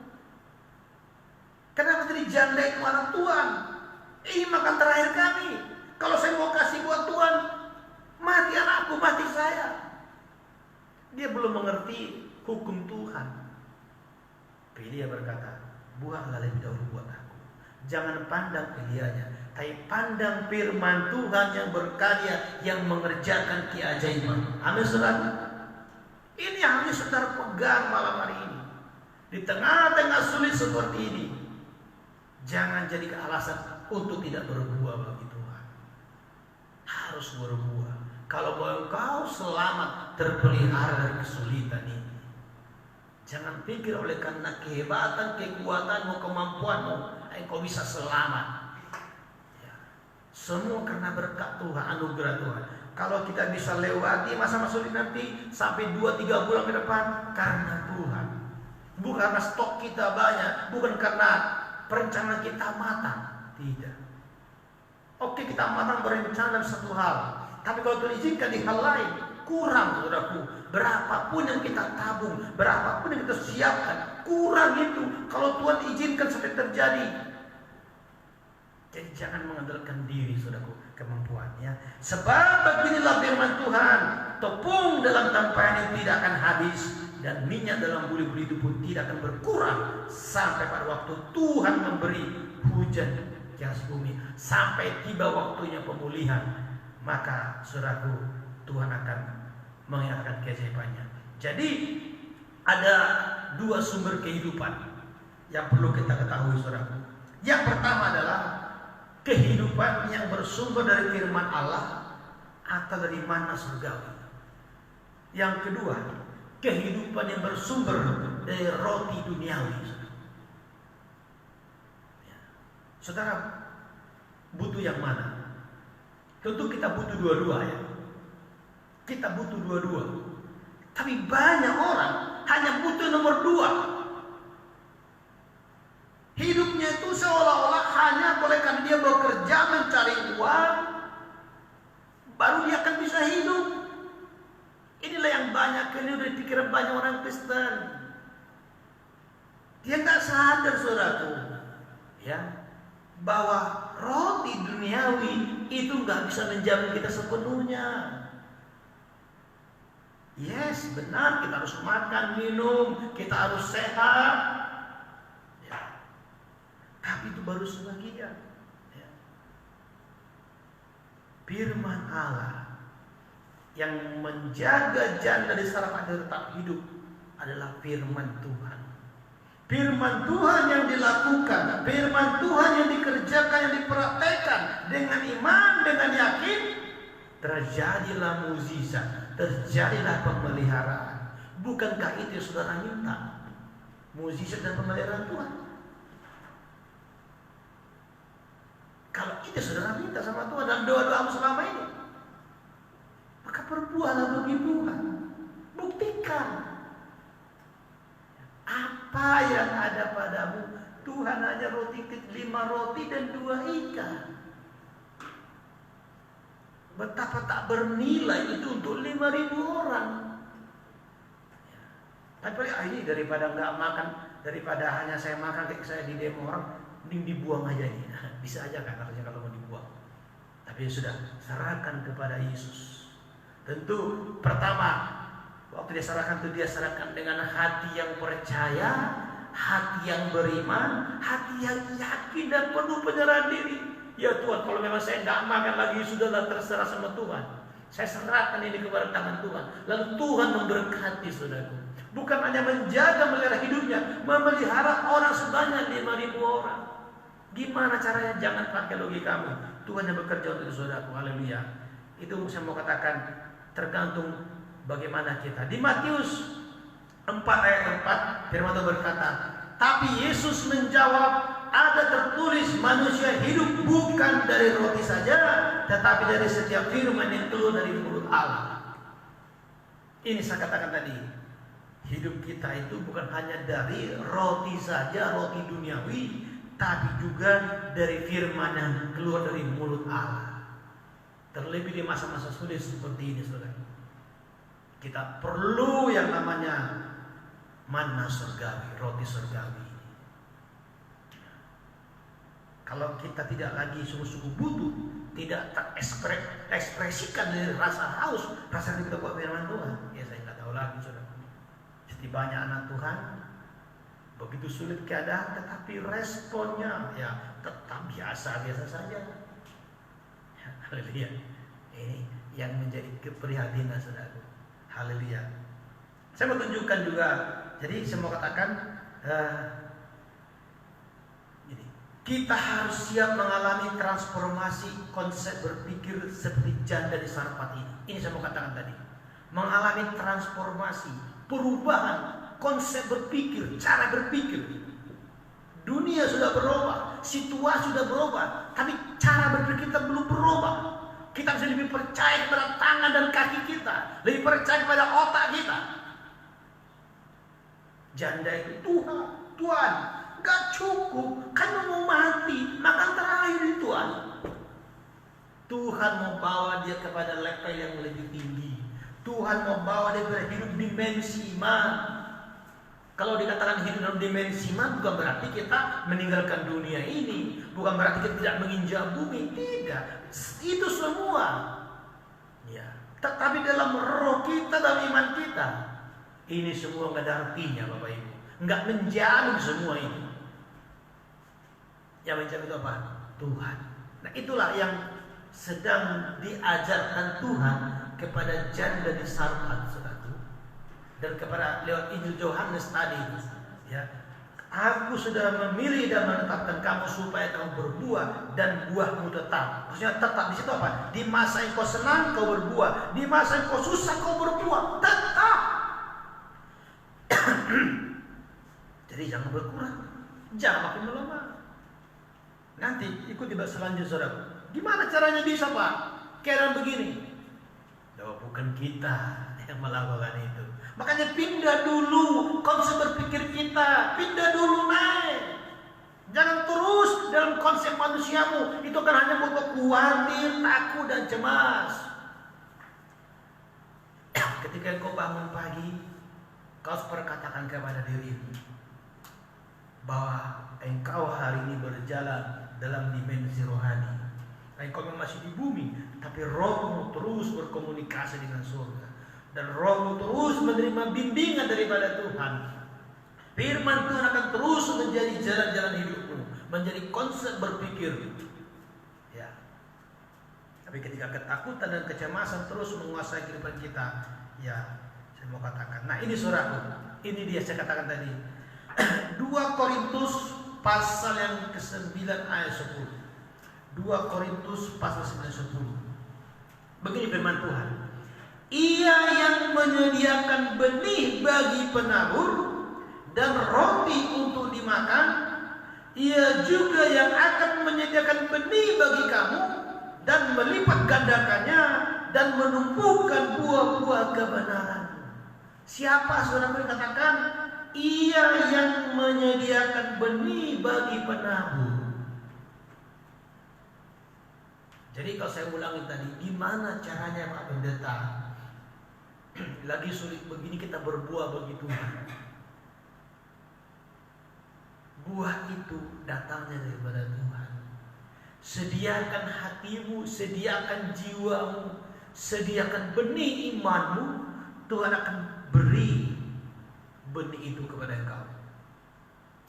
Kenapa jadi janda itu anak Tuhan? Ini makan terakhir kami. Kalau saya mau kasih buat Tuhan, mati anakku, mati saya. Dia belum mengerti hukum Tuhan. Tapi dia berkata, buanglah lebih dahulu buat aku. Jangan pandang pilihannya, tapi pandang firman Tuhan yang berkarya, yang mengerjakan keajaiban. Amin saudara. Ini yang harus saudara pegang malam hari ini. Di tengah-tengah sulit seperti ini, jangan jadi alasan untuk tidak berbuah bagi Tuhan. Harus berbuah. Kalau engkau selamat terpelihara dari kesulitan ini, jangan pikir oleh karena kehebatan, kekuatanmu, kemampuanmu engkau bisa selamat. Ya. Semua karena berkat Tuhan, anugerah Tuhan. Kalau kita bisa lewati masa-masa sulit nanti sampai 2-3 bulan ke depan, karena Tuhan. Bukan karena stok kita banyak, bukan karena perencanaan kita matang. Tidak. Oke, kita matang berencana dalam satu hal, tapi kalau Tuhan izinkan di hal lain, kurang saudaraku. Berapapun yang kita tabung, berapapun yang kita siapkan, kurang itu kalau Tuhan izinkan sampai terjadi. Jadi jangan mengandalkan diri saudaraku, kemampuannya. Sebab beginilah firman Tuhan, tepung dalam tampayan itu tidak akan habis, dan minyak dalam buli-buli itu pun tidak akan berkurang sampai pada waktu Tuhan memberi hujan ke atas bumi, sampai tiba waktunya pemulihan. Maka saudaraku, Tuhan akan mengingatkan keajaibannya. Jadi ada 2 sumber kehidupan yang perlu kita ketahui saudaraku. Yang pertama adalah kehidupan yang bersumber dari firman Allah atau dari mana surgawi. Yang kedua, kehidupan yang bersumber dari roti duniawi. Saudara, butuh yang mana? Tentu kita butuh dua-dua ya. Kita butuh dua-dua. Tapi banyak orang hanya butuh nomor 2. Hidupnya itu seolah-olah hanya boleh karena dia bekerja mencari uang, baru dia akan bisa hidup. Inilah yang banyak kali udah pikiran banyak orang Kristen. Dia nggak sadar saudaraku, ya, bahwa roti duniawi itu nggak bisa menjamin kita sepenuhnya. Yes, benar, kita harus makan, minum, kita harus sehat. Ya. Tapi itu baru sebagian. Ya. Firman Allah yang menjaga janda di sarapan tetap hidup adalah firman Tuhan. Firman Tuhan yang dilakukan, firman Tuhan yang dikerjakan, yang dipraktekkan dengan iman, dengan yakin, terjadilah mukjizat, terjadilah pemeliharaan. Bukankah itu yang saudara minta? Mukjizat dan pemeliharaan Tuhan. Kalau itu saudara minta sama Tuhan dan doa-doamu selama ini, maka berbuatlah bagi Tuhan. Buktikan apa yang ada padamu. Tuhan hanya 5 roti dan 2 ikan. Betapa tak bernilai itu untuk 5.000 orang. Tapi ini daripada nggak makan, daripada hanya saya makan kayak saya di demo orang, mending dibuang aja ini. Bisa aja kan harusnya kalau mau dibuang. Tapi sudah, serahkan kepada Yesus. Tentu pertama, waktu dia serahkan itu dia serahkan dengan hati yang percaya, Hati yang beriman, hati yang yakin dan penuh penyerahan diri. Ya Tuhan, kalau memang saya tidak makan lagi, sudahlah, terserah sama Tuhan. Saya serahkan ini kepada tangan Tuhan. Lalu Tuhan memberkati saudaraku. Bukan hanya menjaga melihara hidupnya, memelihara orang sebanyak 5.000 orang. Gimana caranya? Jangan pakai logikamu. Tuhan yang bekerja untuk saudaraku. Haleluya. Itu saya mau katakan, tergantung bagaimana kita. Di Matius 4 ayat 4 firman Tuhan berkata, tapi Yesus menjawab, ada tertulis manusia hidup bukan dari roti saja, tetapi dari setiap firman yang keluar dari mulut Allah. Ini saya katakan tadi, hidup kita itu bukan hanya dari roti saja, roti duniawi, tapi juga dari firman yang keluar dari mulut Allah. Terlebih di masa-masa sulit seperti ini, saudara, kita perlu yang namanya manna surgawi, roti surgawi. Kalau kita tidak lagi sungguh-sungguh butuh, tidak terekspresikan dari rasa haus, rasa kita buat firman Tuhan, ya saya nggak tahu lagi, saudara. Jadi banyak anak Tuhan begitu sulit keadaan, tetapi responnya ya tetap biasa-biasa saja. Haleluya. Ini yang menjadi keprihatinan, saudara. Haleluya. Saya mau tunjukkan juga. Jadi saya mau katakan, kita harus siap mengalami transformasi konsep berpikir seperti janda di Sarfat ini. Ini saya mau katakan tadi, mengalami transformasi, perubahan konsep berpikir, cara berpikir. Dunia sudah berubah, situasi sudah berubah, tapi cara berpikir kita belum berubah. Kita bisa lebih percaya kepada tangan dan kaki kita, lebih percaya kepada otak kita. Janda itu Tuhan, gak cukup, kan mau mati, makan terakhir itu Tuhan. Tuhan mau bawa dia kepada level yang lebih tinggi. Tuhan mau bawa dia kepada hidup dimensi iman. Kalau dikatakan hidup dalam dimensi iman, bukan berarti kita meninggalkan dunia ini, bukan berarti kita tidak menginjak bumi, tidak. Itu semua. Ya. Tetapi dalam roh kita, dalam iman kita, ini semua nggak ada artinya, Bapak Ibu. Nggak menjamin semua ini. Yang menjamin itu apa? Tuhan. Nah itulah yang sedang diajarkan Tuhan kepada janda di Sarfat, saudaraku, dan kepada lewat Injil Yohanes tadi. Ya, aku sudah memilih dan menetapkan kamu supaya kamu berbuah dan buahmu tetap. Maksudnya tetap di situ apa? Di masa yang kau senang kau berbuah, di masa yang kau susah kau berbuah, tetap. Jadi jangan berkurang, jangan makin melemah. Nanti ikuti selanjutnya, saudara. Gimana caranya bisa, Pak? Keadaan begini. Oh, bukan kita yang melakukan itu. Makanya pindah dulu konsep berpikir kita, pindah dulu naik. Jangan terus dalam konsep manusiamu. Itu kan hanya buat khawatir, takut dan cemas. Ketika kau bangun pagi, kau harus perkatakan kepada dirimu bahwa engkau hari ini berjalan dalam dimensi rohani. Engkau masih di bumi, tapi rohmu terus berkomunikasi dengan surga, dan rohmu terus menerima bimbingan daripada Tuhan. Firman Tuhan akan terus menjadi jalan-jalan hidupmu, menjadi konsep berpikir. Ya. Tapi ketika ketakutan dan kecemasan terus menguasai kehidupan kita, ya, saya mau katakan. Nah ini saudaraku, ini dia saya katakan tadi. 2 Korintus pasal yang ke-9 ayat 10. 2 Korintus pasal 9-10. Begini firman Tuhan. Ia yang menyediakan benih bagi penabur dan roti untuk dimakan, ia juga yang akan menyediakan benih bagi kamu dan melipat gandakannya dan menumbuhkan buah-buah kebenaran. Siapa saudara katakan? Ia yang menyediakan benih bagi penabur. Jadi kalau saya ulangi tadi, gimana caranya Pak Pendeta? Lagi sulit begini kita berbuah bagi Tuhan. Buah itu datangnya daripada Tuhan. Sediakan hatimu, sediakan jiwamu, sediakan benih imanmu. Tuhan akan beri benih itu kepada engkau.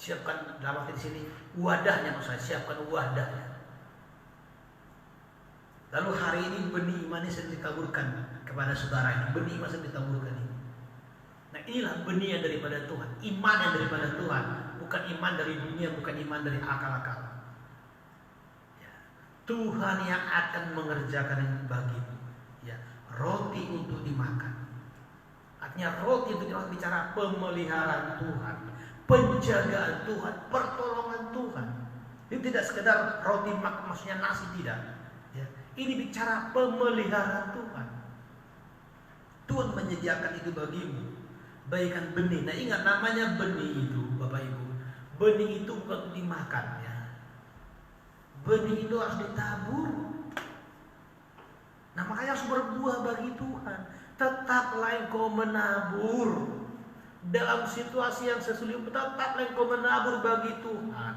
Siapkan dalam arti di sini wadahnya, maksudnya siapkan wadahnya. Lalu hari ini benih iman ini sedang ditaburkan kepada saudara ini. Benih iman sedang ditaburkan ini. Nah, inilah benih yang daripada Tuhan, iman yang daripada Tuhan, bukan iman dari dunia, bukan iman dari akal-akal. Ya. Tuhan yang akan mengerjakan yang bagimu. Ya, roti untuk dimakan. Artinya roti untuk dimakan bicara pemeliharaan Tuhan, penjagaan Tuhan, pertolongan Tuhan. Ini tidak sekedar roti maksudnya nasi, tidak. Ya. Ini bicara pemeliharaan Tuhan. Tuhan menyediakan itu bagimu. Bagaikan benih. Nah, ingat namanya benih itu, Bapak Ibu. Benih itu bukan untuk dimakan, ya. Benih itu harus ditabur. Nah, makanya harus berbuah bagi Tuhan. Tetaplah engkau menabur. Dalam situasi yang sesulit, tetaplah engkau menabur bagi Tuhan.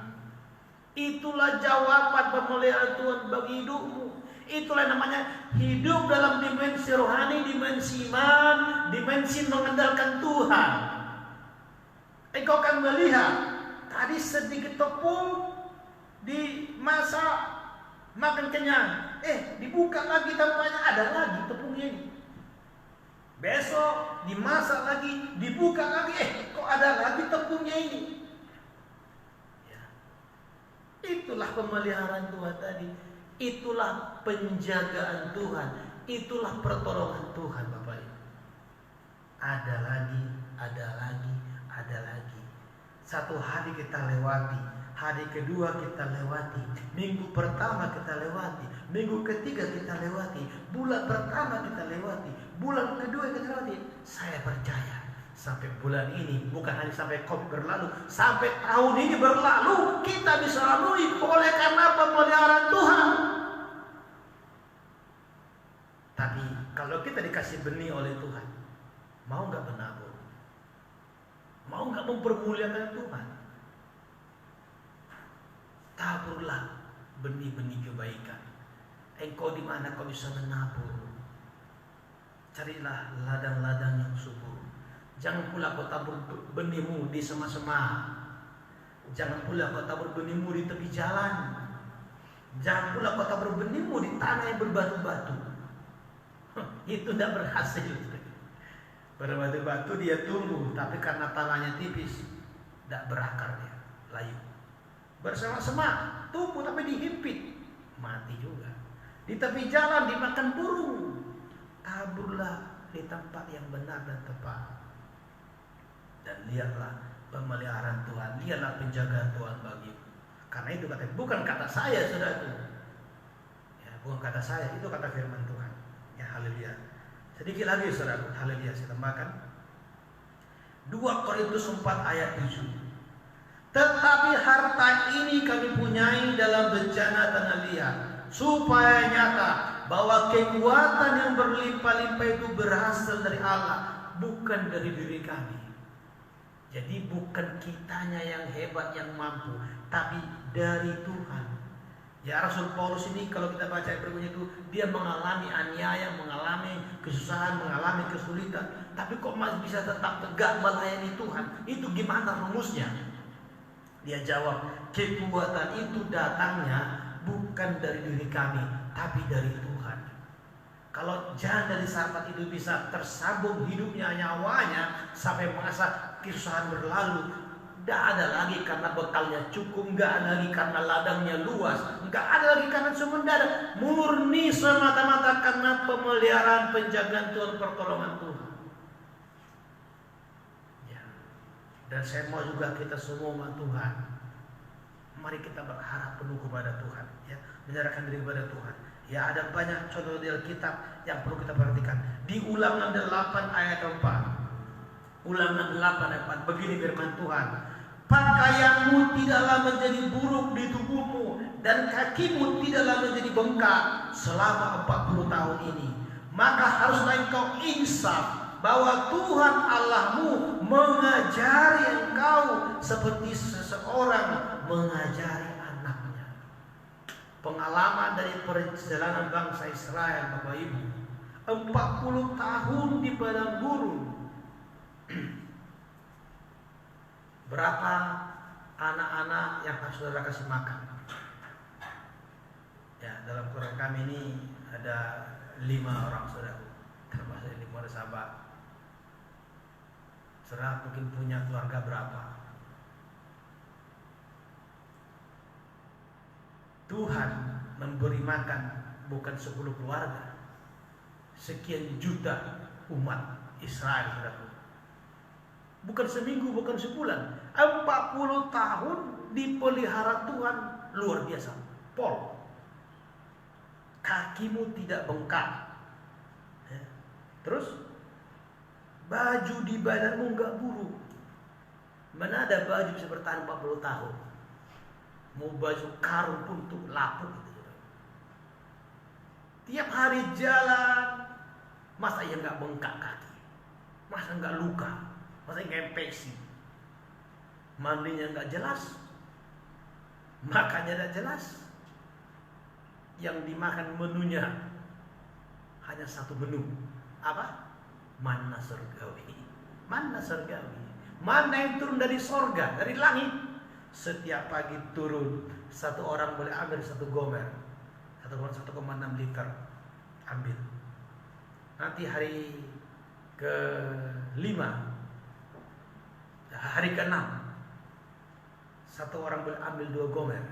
Itulah jawaban pemeliharaan Tuhan bagi hidupmu. Itulah namanya hidup dalam dimensi rohani, dimensi iman, dimensi mengandalkan Tuhan. Engkau akan melihat tadi sedikit tepung dimasak, makan kenyang. Dibuka lagi tampaknya ada lagi tepungnya ini. Besok dimasak lagi, dibuka lagi, kok ada lagi tepungnya ini. Ya. Itulah pemeliharaan Tuhan tadi. Itulah penjagaan Tuhan. Itulah pertolongan Tuhan, Bapak Ibu. Ada lagi, ada lagi, ada lagi. Satu hari kita lewati, hari kedua kita lewati, minggu pertama kita lewati, minggu ketiga kita lewati, bulan pertama kita lewati, bulan kedua kita lewati. Saya percaya sampai bulan ini, bukan hanya sampai COVID berlalu, sampai tahun ini berlalu, kita bisa lalui oleh karena pemeliharaan Tuhan. Tapi kalau kita dikasih benih oleh Tuhan, mau nggak menabur? Mau nggak mempermuliakan Tuhan? Taburlah benih-benih kebaikan. Engkau di mana kau bisa menabur? Carilah ladang-ladang yang subur. Jangan pula kau tabur benihmu di sema-sema. Jangan pula kau tabur benihmu di tepi jalan. Jangan pula kau tabur benihmu di tanah yang berbatu-batu. Itu tidak berhasil. Berbatu-batu dia tumbuh, tapi karena tanahnya tipis, tidak berakar dia, layu. Bersama-sama tumbuh tapi dihimpit, mati juga. Di tepi jalan dimakan burung. Taburlah di tempat yang benar dan tepat. Dan lihatlah pemeliharaan Tuhan, lihatlah penjagaan Tuhan bagimu. Karena itu kata, bukan kata saya, saudaraku. Ya, bukan kata saya, itu kata firman Tuhan. Ya, haleluya. Sedikit lagi, saudaraku, haleluya, saya tambahkan. 2 Korintus 4 ayat 7. Tetapi harta ini kami punyai dalam bencana tanah liat, supaya nyata bahwa kekuatan yang berlimpah-limpah itu berasal dari Allah, bukan dari diri kami. Jadi bukan kitanya yang hebat, yang mampu, tapi dari Tuhan. Ya, Rasul Paulus ini kalau kita baca perbuatan itu, dia mengalami aniaya, mengalami kesusahan, mengalami kesulitan, tapi kok masih bisa tetap tegak melayani Tuhan. Itu gimana rumusnya? Dia jawab, kekuatan itu datangnya bukan dari diri kami, tapi dari Tuhan. Kalau jangan dari sahabat itu bisa tersambung hidupnya, nyawanya, sampai masa kesusahan berlalu, tidak ada lagi karena bekalnya cukup, tidak ada lagi karena ladangnya luas, tidak ada lagi karena sumber daya, murni semata-mata karena pemeliharaan, penjagaan Tuhan, pertolongan Tuhan. Ya. Dan saya mau juga kita semua umat Tuhan, mari kita berharap penuh kepada Tuhan, ya, menyerahkan diri kepada Tuhan. Ya, ada banyak contoh di Alkitab yang perlu kita perhatikan. Di Ulangan 8 ayat 4. Ulangan 8 ayat 4, begini firman Tuhan. Pakaianmu tidaklah menjadi buruk di tubuhmu, dan kakimu tidaklah menjadi bengkak selama 40 tahun ini. Maka haruslah engkau insaf bahwa Tuhan Allahmu mengajari engkau seperti seseorang mengajari anaknya. Pengalaman dari perjalanan bangsa Israel, Bapak Ibu, 40 tahun di padang gurun. Berapa anak-anak yang harus saudara kasih makan. Ya, dalam Quran kami ini ada 5 orang saudara, termasuk 5 orang sahabat. Saudara mungkin punya keluarga berapa? Tuhan memberi makan bukan 10 keluarga, sekian juta umat Israel, saudara. Bukan seminggu, bukan sebulan, 40 tahun dipelihara Tuhan, luar biasa. Pol, kakimu tidak bengkak. Terus baju di badanmu enggak buruk. Mana ada baju bisa bertahan 40 tahun? Mau baju karung pun tuh lapuk gitu. Tiap hari jalan, masa ya enggak bengkak kaki? Masa enggak luka? Masa enggak infeksi? Mandinya enggak jelas, makannya enggak jelas. Yang dimakan menunya hanya satu menu. Apa? Manna surgawi. Manna surgawi. Manna yang turun dari sorga, dari langit. Setiap pagi turun, satu orang boleh ambil 1 gomer, 1,6 liter. Ambil. Nanti hari ke-5, hari ke-6, satu orang boleh ambil 2 gomer.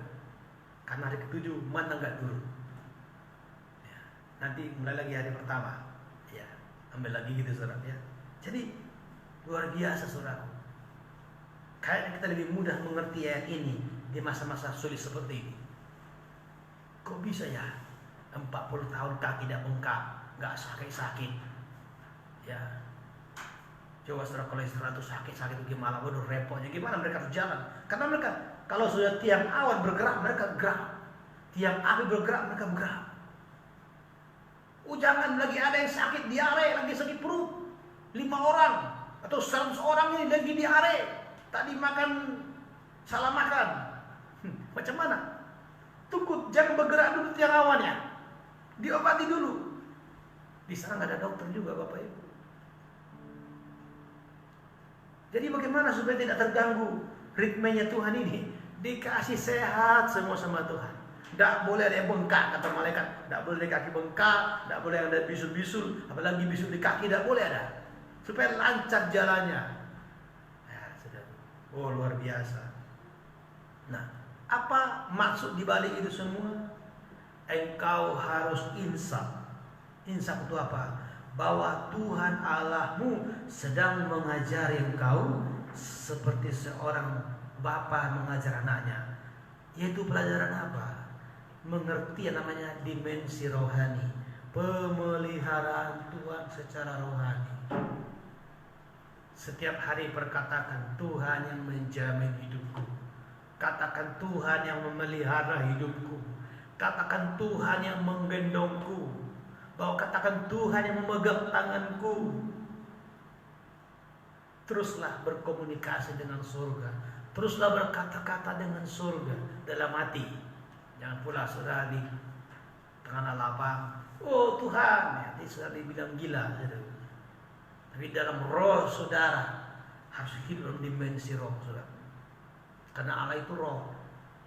Karena hari ke-7 mana nggak turun. Ya. Nanti mulai lagi hari pertama, ya ambil lagi gitu saudara. Ya. Jadi luar biasa saudara. Kayaknya kita lebih mudah mengerti ayat ini di masa-masa sulit seperti ini. Kok bisa ya 40 tahun kaki tidak bengkak, nggak sakit-sakit. Ya. Coba saudara kalau istirahat itu sakit-sakit itu gimana? Waduh repotnya gimana mereka harus jalan? Karena mereka kalau sudah tiang awan bergerak mereka gerak, tiang api bergerak mereka bergerak. Jangan lagi ada yang sakit diare, lagi sakit perut, 5 orang atau 100 orang ini lagi diare. Tadi makan salah makan, macam mana? Tunggu, jangan bergerak dulu tiang awannya, diobati dulu. Di sana nggak ada dokter juga Bapak Ibu. Jadi bagaimana supaya tidak terganggu ritmenya Tuhan ini? Dikasih sehat semua sama Tuhan. Tidak boleh ada yang bengkak, kata malaikat. Tidak boleh ada kaki bengkak, tidak boleh ada bisul-bisul, apalagi bisul di kaki tidak boleh ada. Supaya lancar jalannya. Ya, sudah. Oh luar biasa. Nah, apa maksud dibalik itu semua? Engkau harus insaf. Insaf itu apa? Bahwa Tuhan Allahmu sedang mengajari engkau seperti seorang bapa mengajar anaknya. Yaitu pelajaran apa? Mengerti yang namanya dimensi rohani, pemeliharaan Tuhan secara rohani. Setiap hari perkatakan Tuhan yang menjamin hidupku. Katakan Tuhan yang memelihara hidupku. Katakan Tuhan yang menggendongku. Bahwa katakan Tuhan yang memegang tanganku. Teruslah berkomunikasi dengan surga. Teruslah berkata-kata dengan surga dalam hati. Jangan pula saudara di tengah lapang, oh Tuhan, nanti saudara dibilang gila. Tapi dalam roh saudara harus hidup dalam dimensi roh saudara. Karena Allah itu roh.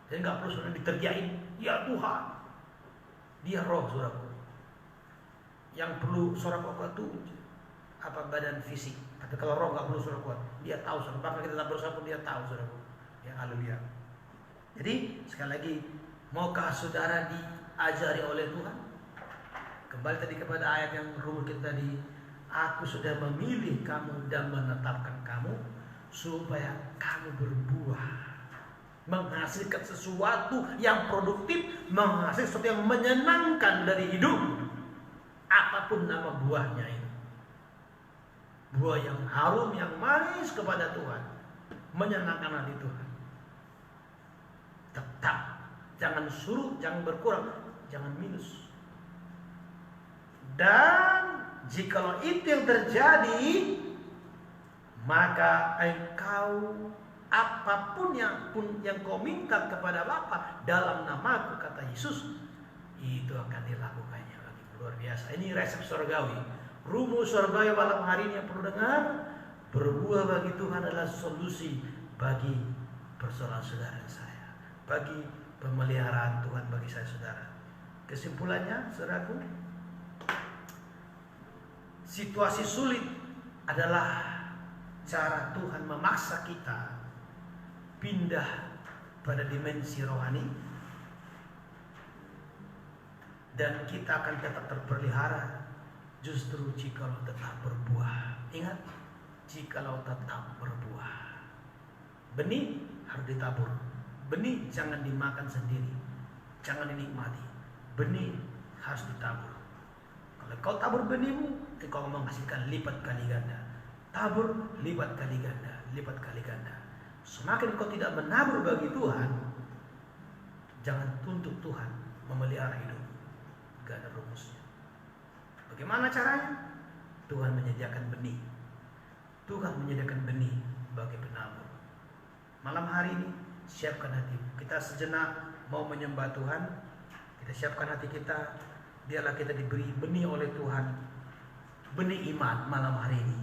Jadi nggak perlu saudara diterjain, ya Tuhan. Dia roh saudara. Yang perlu suara kuat itu apa badan fisik. Tapi kalau roh nggak perlu suara kuat. Dia tahu saudara. Bahkan kita tak berusaha pun dia tahu saudara. Ya haleluya. Jadi sekali lagi, maukah saudara diajari oleh Tuhan? Kembali tadi kepada ayat yang rumit kita tadi. Aku sudah memilih kamu dan menetapkan kamu supaya kamu berbuah, menghasilkan sesuatu yang produktif, menghasilkan sesuatu yang menyenangkan dari hidup. Apapun nama buahnya itu, buah yang harum, yang manis kepada Tuhan, menyenangkan hati Tuhan. Tetap jangan surut, jangan berkurang, jangan minus. Dan jikalau itu yang terjadi, maka engkau apapun yang kau minta kepada Bapa dalam namaku, kata Yesus, itu akan dilakukannya. Luar biasa. Ini resep surgawi. Rumus surgawi malam hari ini yang perlu dengar. Berbuah bagi Tuhan adalah solusi bagi persoalan saudara dan saya, bagi pemeliharaan Tuhan bagi saya saudara. Kesimpulannya saudaraku, situasi sulit adalah cara Tuhan memaksa kita pindah pada dimensi rohani, dan kita akan tetap terpelihara justru jikalau tetap berbuah. Ingat, jikalau tetap berbuah. Benih harus ditabur. Benih jangan dimakan sendiri, jangan dinikmati. Benih harus ditabur. Kalau kau tabur benihmu, engkau menghasilkan lipat kali ganda. Tabur lipat kali ganda, lipat kali ganda. Semakin kau tidak menabur bagi Tuhan, jangan tuntut Tuhan memelihara hidup. Gak ada rumusnya. Bagaimana caranya? Tuhan menyediakan benih. Tuhan menyediakan benih bagi penabur. Malam hari ini siapkan hati. Kita sejenak mau menyembah Tuhan. Kita siapkan hati kita. Biarlah kita diberi benih oleh Tuhan, benih iman malam hari ini,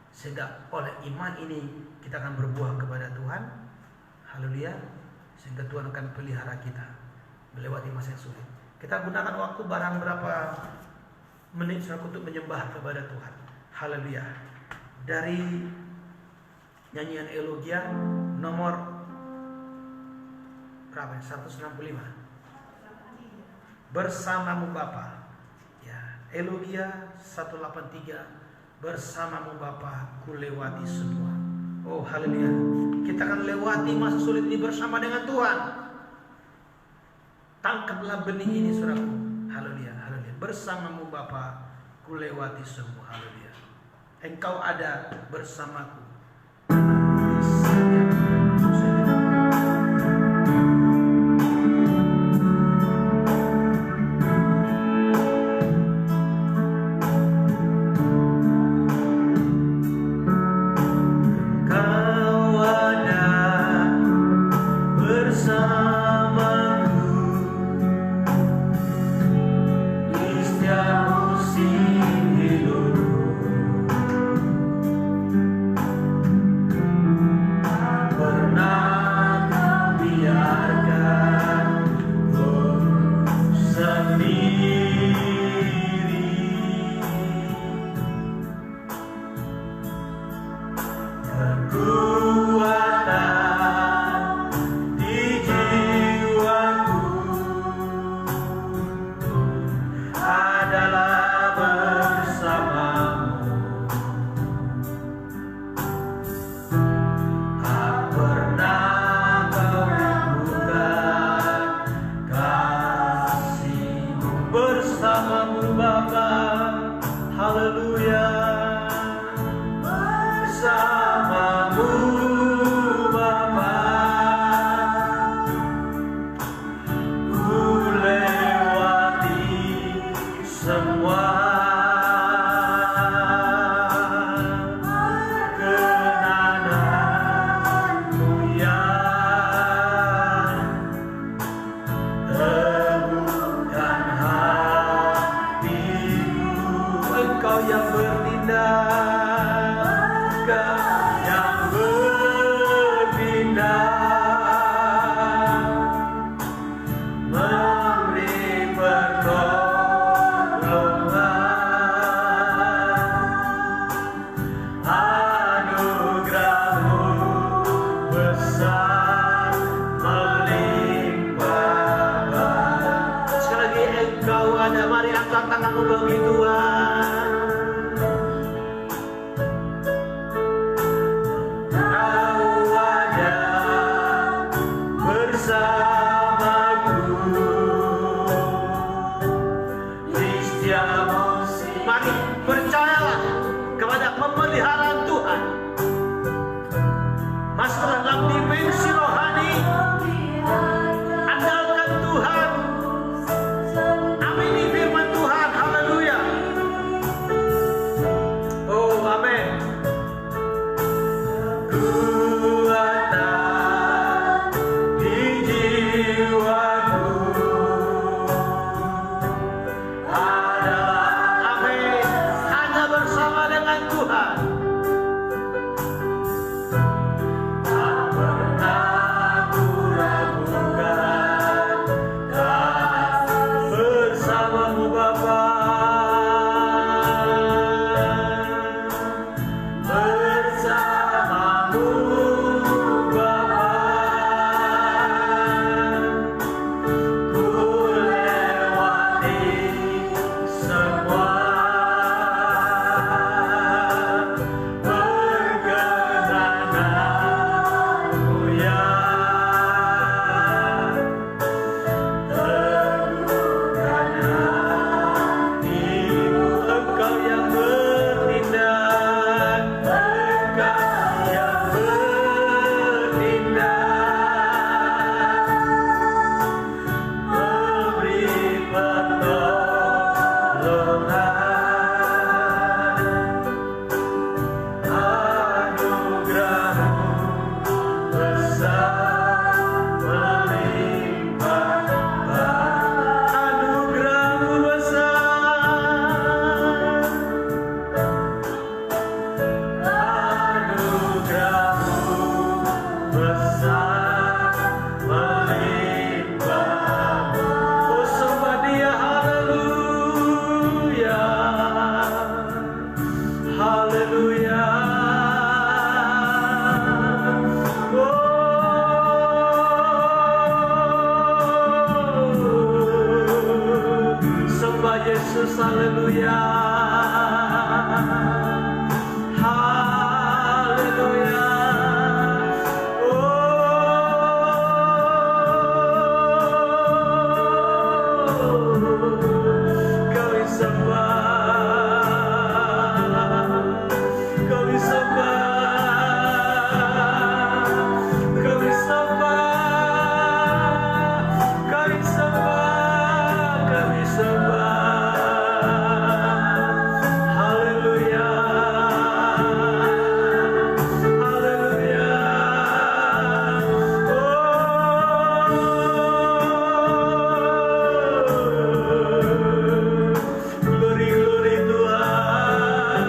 sehingga oleh iman ini kita akan berbuah kepada Tuhan. Haleluya. Sehingga Tuhan akan pelihara kita melewati masa yang sulit. Kita gunakan waktu barang berapa menit untuk menyembah kepada Tuhan. Haleluya. Dari nyanyian Eulogia nomor berapa? 165. Bersamamu Bapa. Ya, Eulogia 183. Bersamamu Bapa, ku lewati semua. Oh haleluya. Kita akan lewati masa sulit ini bersama dengan Tuhan. Tangkaplah benih ini saudaraku. Haleluya, haleluya. Bersamamu Bapa, ku lewati semua. Haleluya. Engkau ada bersamaku. Tak pernah haleluya, haleluya. Kami sembah, kami sembah, kami sembah, kami sembah, kami sembah. Haleluya, haleluya. Glory, glory Tuhan.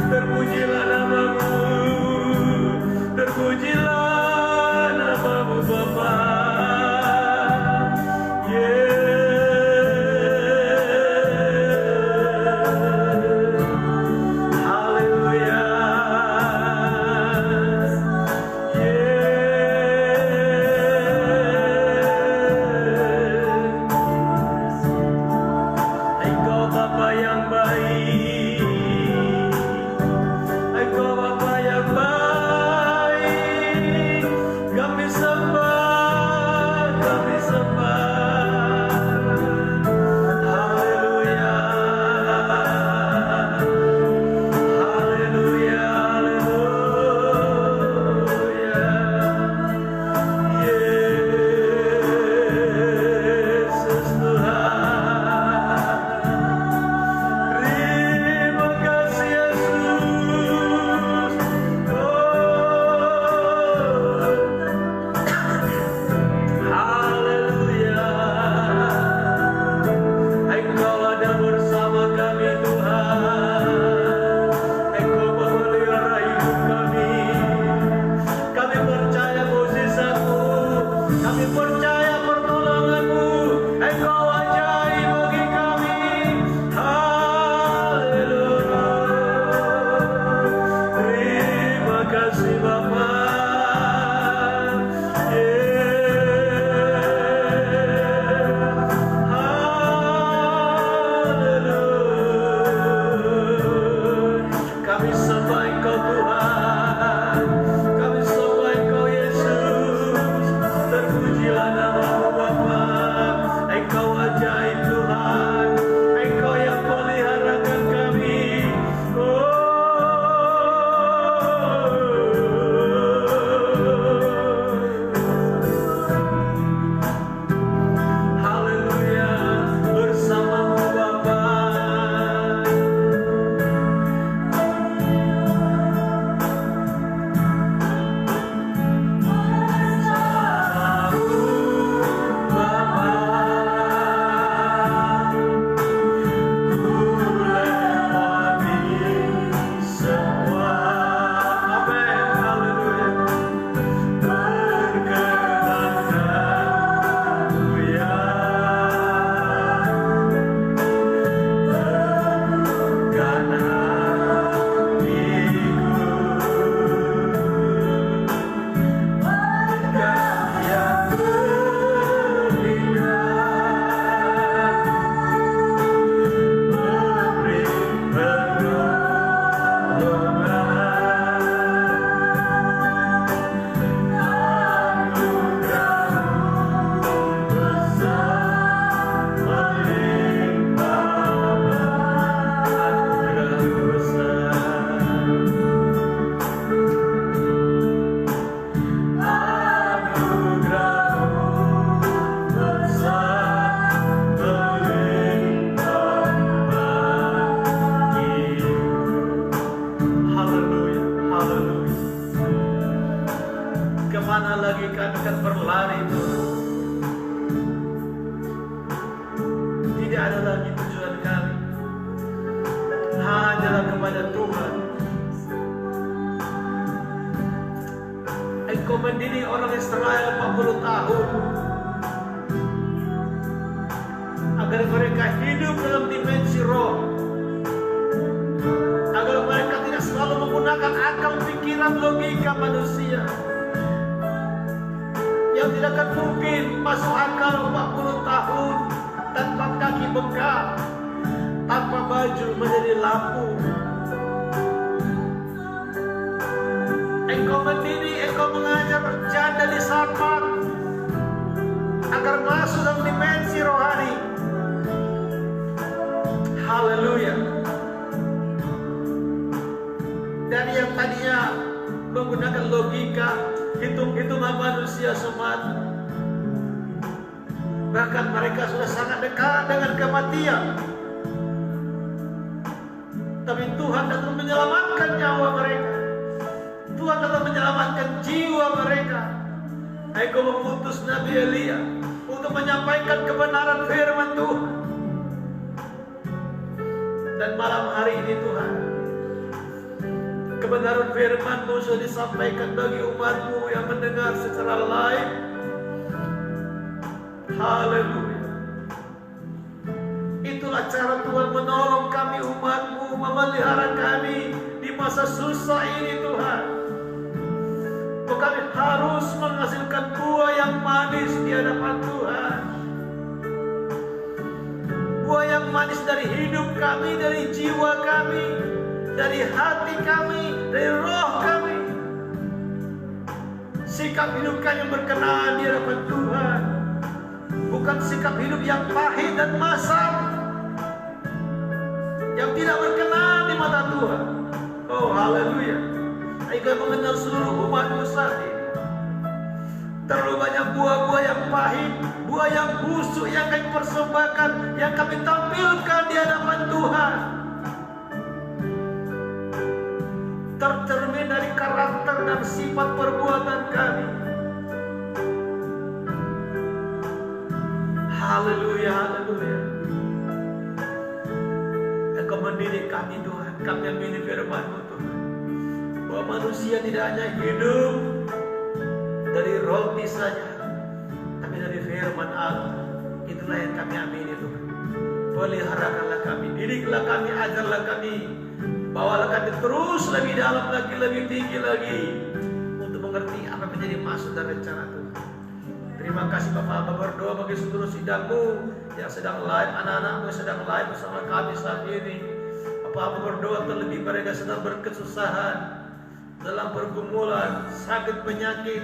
Terpujilah namamu, terpujilah namamu Bapa. Haleluya, Engkau Bapa yang baik, Engkau Bapa yang baik. Kami sembah, kami sembah. Haleluya, haleluya, haleluya. Yesus Tuhan. Terima kasih Yesus. Haleluya. Engkau ada bersama kami Tuhan. Engkau memelihara hidup kami. Kami percaya mukjizat-Mu. Kami percaya pertolongan-Mu. Engkau ajaib bagi kami. Haleluya. Terima kasih Bapa. Haleluya. Kami sembah Engkau Tuhan. Kami sembah Engkau Yesus. Terpujilah namamu Bapa. Engkau ajaib Tuhan. Engkau yang peliharakan kami. Haleluya. Bersamamu Bapa. Kemana lagi kami akan berlari Tuhan? Tidak ada lagi tujuan kami, hanyalah kepada Tuhan. Engkau mendidik orang Israel 40 tahun agar mereka hidup dalam dimensi roh, agar mereka tidak selalu menggunakan akal pikiran logika manusia yang tidak akan mungkin masuk akal 40 tahun tanpa kaki bengkak. maju menjadi lampu. Engkau mendidik, Engkau mengajar janda di Sarmat agar masuk dalam dimensi rohani. Haleluya. Dari yang tadinya menggunakan logika, hitung-hitungan manusia semata, bahkan mereka sudah sangat dekat dengan kematian, tapi Tuhan datang menyelamatkan nyawa mereka. Tuhan datang menyelamatkan jiwa mereka. Engkau mengutus Nabi Elia untuk menyampaikan kebenaran firman Tuhan. Dan malam hari ini Tuhan, kebenaran firman-Mu sudah disampaikan bagi umat-Mu yang mendengar secara live. Haleluya. Itulah cara Tuhan menolong kami umat-Mu, memelihara kami di masa susah ini Tuhan. Kami harus menghasilkan buah yang manis di hadapan Tuhan. Buah yang manis dari hidup kami, dari jiwa kami, dari hati kami, dari roh kami. Sikap hidup kami yang berkenan di hadapan Tuhan, bukan sikap hidup yang pahit dan masam, yang tidak berkenan di mata Tuhan. Oh haleluya. Engkau mengenal seluruh umat-Mu saat ini. Terlalu banyak buah-buah yang pahit, buah yang busuk yang kami persembahkan, yang kami tampilkan di hadapan Tuhan, tercermin dari karakter dan sifat perbuatan kami. Haleluya, haleluya. Engkau mendidik kami Tuhan, kami yang mendidik firman-Mu Tuhan, bahwa manusia tidak hanya hidup dari roti saja, tapi dari firman Allah. Itulah yang kami amini Tuhan. Peliharakanlah kami, didiklah kami, ajarlah kami, bawalah kami terus lebih dalam lagi, lebih tinggi lagi, untuk mengerti apa menjadi maksud dan rencana Tuhan. Terima kasih Bapak. Hamba berdoa bagi seluruh sidang-Mu yang sedang live, anak-anak-Mu sedang live bersama kami saat ini. Bapak, hamba berdoa terlebih mereka sedang berkesusahan, dalam pergumulan, sakit, penyakit,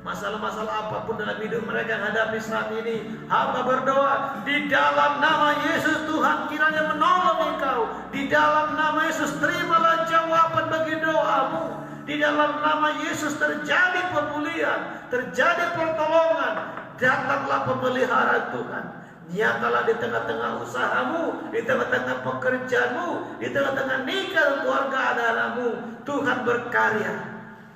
masalah-masalah apapun dalam hidup mereka yang hadapi saat ini. Hamba berdoa di dalam nama Yesus, Tuhan kiranya menolong engkau. Di dalam nama Yesus, terimalah jawaban bagi doamu. Di dalam nama Yesus terjadi pemulihan, terjadi pertolongan. Datanglah pemeliharaan Tuhan. Nyatalah di tengah-tengah usahamu, di tengah-tengah pekerjaanmu, di tengah-tengah nikah dan keluarga anak-anakmu. Tuhan berkarya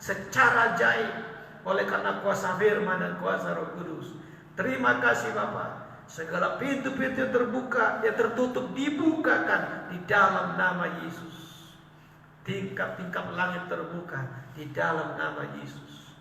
secara ajaib oleh karena kuasa firman dan kuasa Roh Kudus. Terima kasih Bapa. Segala pintu-pintu yang terbuka, yang tertutup dibukakan di dalam nama Yesus. Tingkap-tingkap langit terbuka di dalam nama Yesus.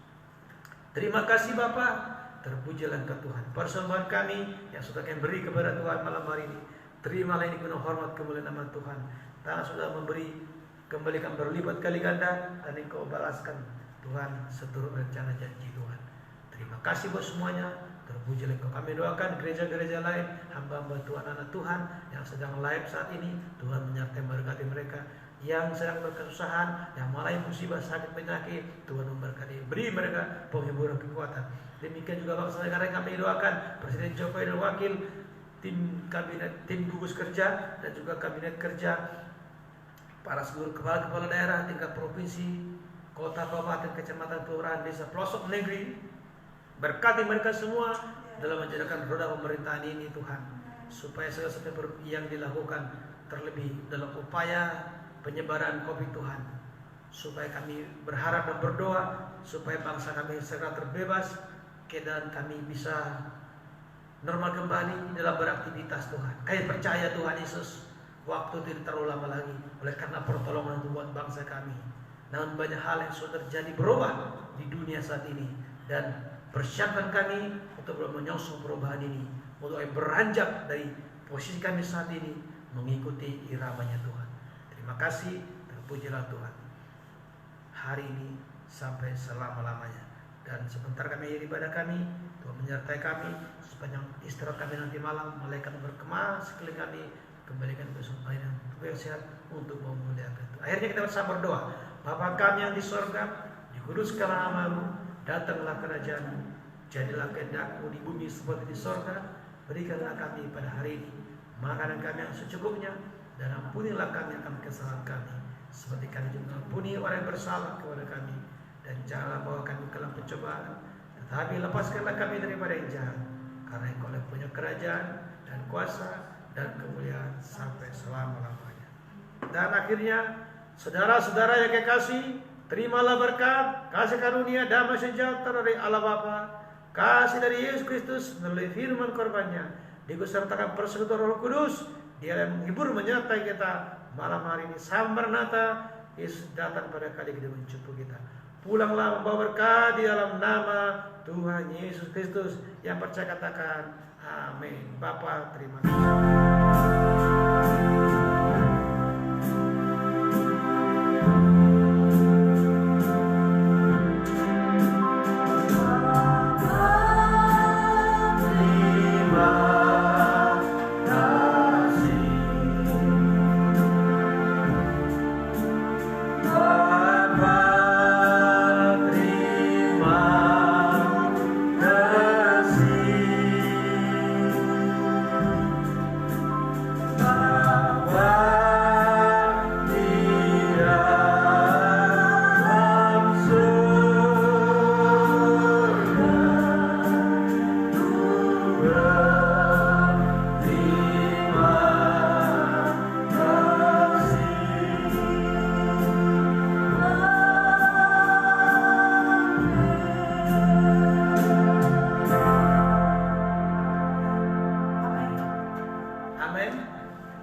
Terima kasih Bapa. Terpujilah Engkau Tuhan. Persembahan kami yang sudah kami beri kepada Tuhan malam hari ini, terimalah ini penuh hormat kemuliaan nama Tuhan. Tangan sudah memberi, kembalikan berlipat kali ganda, dan Engkau balaskan Tuhan seturut rencana janji Tuhan. Terima kasih buat semuanya. Terpujilah Engkau. Kami doakan gereja-gereja lain, hamba-hamba Tuhan, anak Tuhan yang sedang live saat ini, Tuhan menyertai memberkati mereka. Yang sedang berkesusahan, yang mulai musibah, sakit, penyakit, Tuhan memberkati, beri mereka penghiburan, kekuatan. Demikian juga Bapak Saudara kami doakan Presiden Jokowi dan Wakil, tim kabinet, tim gugus kerja, dan juga kabinet kerja, para seluruh kepala-kepala daerah tingkat provinsi, kota, kabupaten, kecamatan, kelurahan, desa, pelosok negeri. Berkati mereka semua dalam menjalankan roda pemerintahan ini Tuhan, supaya segala sesuatu yang dilakukan, terlebih dalam upaya penyebaran COVID Tuhan, supaya kami berharap dan berdoa supaya bangsa kami segera terbebas, dan kami bisa normal kembali dalam beraktivitas Tuhan. Kami percaya Tuhan Yesus, waktu tidak terlalu lama lagi, oleh karena pertolongan itu buat bangsa kami. Namun banyak hal yang sudah terjadi berubah di dunia saat ini, dan persiapkan kami untuk menyongsong perubahan ini, untuk beranjak dari posisi kami saat ini mengikuti iramanya Tuhan. Terima kasih, terpujilah Tuhan hari ini sampai selama-lamanya. Dan sebentar kami ibadah kami, Tuhan menyertai kami sepanjang istirahat kami nanti malam. Malaikat berkemah sekeliling kami, kembalikan ke yang sehat untuk memuliakan Tuhan. Akhirnya kita bersama berdoa. Bapa kami yang di sorga, dikuduskanlah namamu, datanglah kerajaan-Mu, jadilah kehendak-Mu di bumi seperti di sorga. Berikanlah kami pada hari ini makanan kami yang secukupnya, dan ampunilah kami akan kesalahan kami, seperti kami juga ampuni orang yang bersalah kepada kami. Dan janganlah bawa kami ke dalam pencobaan, tetapi lepaskanlah kami daripada yang jahat, karena Engkau punya kerajaan dan kuasa dan kemuliaan sampai selama-lamanya. Dan akhirnya, saudara-saudara yang kekasih, terimalah berkat, kasih karunia, damai sejahtera dari Allah Bapa, kasih dari Yesus Kristus melalui firman korbannya, disertakan persekutuan Roh Kudus, Dia yang menghibur menyertai kita malam hari ini. Maranatha, Yesus datang pada kali kedua menjemput kita. Pulanglah membawa berkat di dalam nama Tuhan Yesus Kristus. Yang percaya katakan amin. Bapa, terima kasih.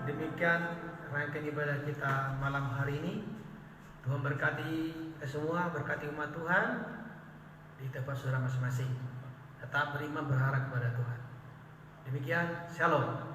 Demikian rangkaian ibadah kita malam hari ini. Tuhan berkati kita semua, berkati umat Tuhan di tempat saudara masing-masing. Tetap beriman, berharap kepada Tuhan. Demikian, shalom.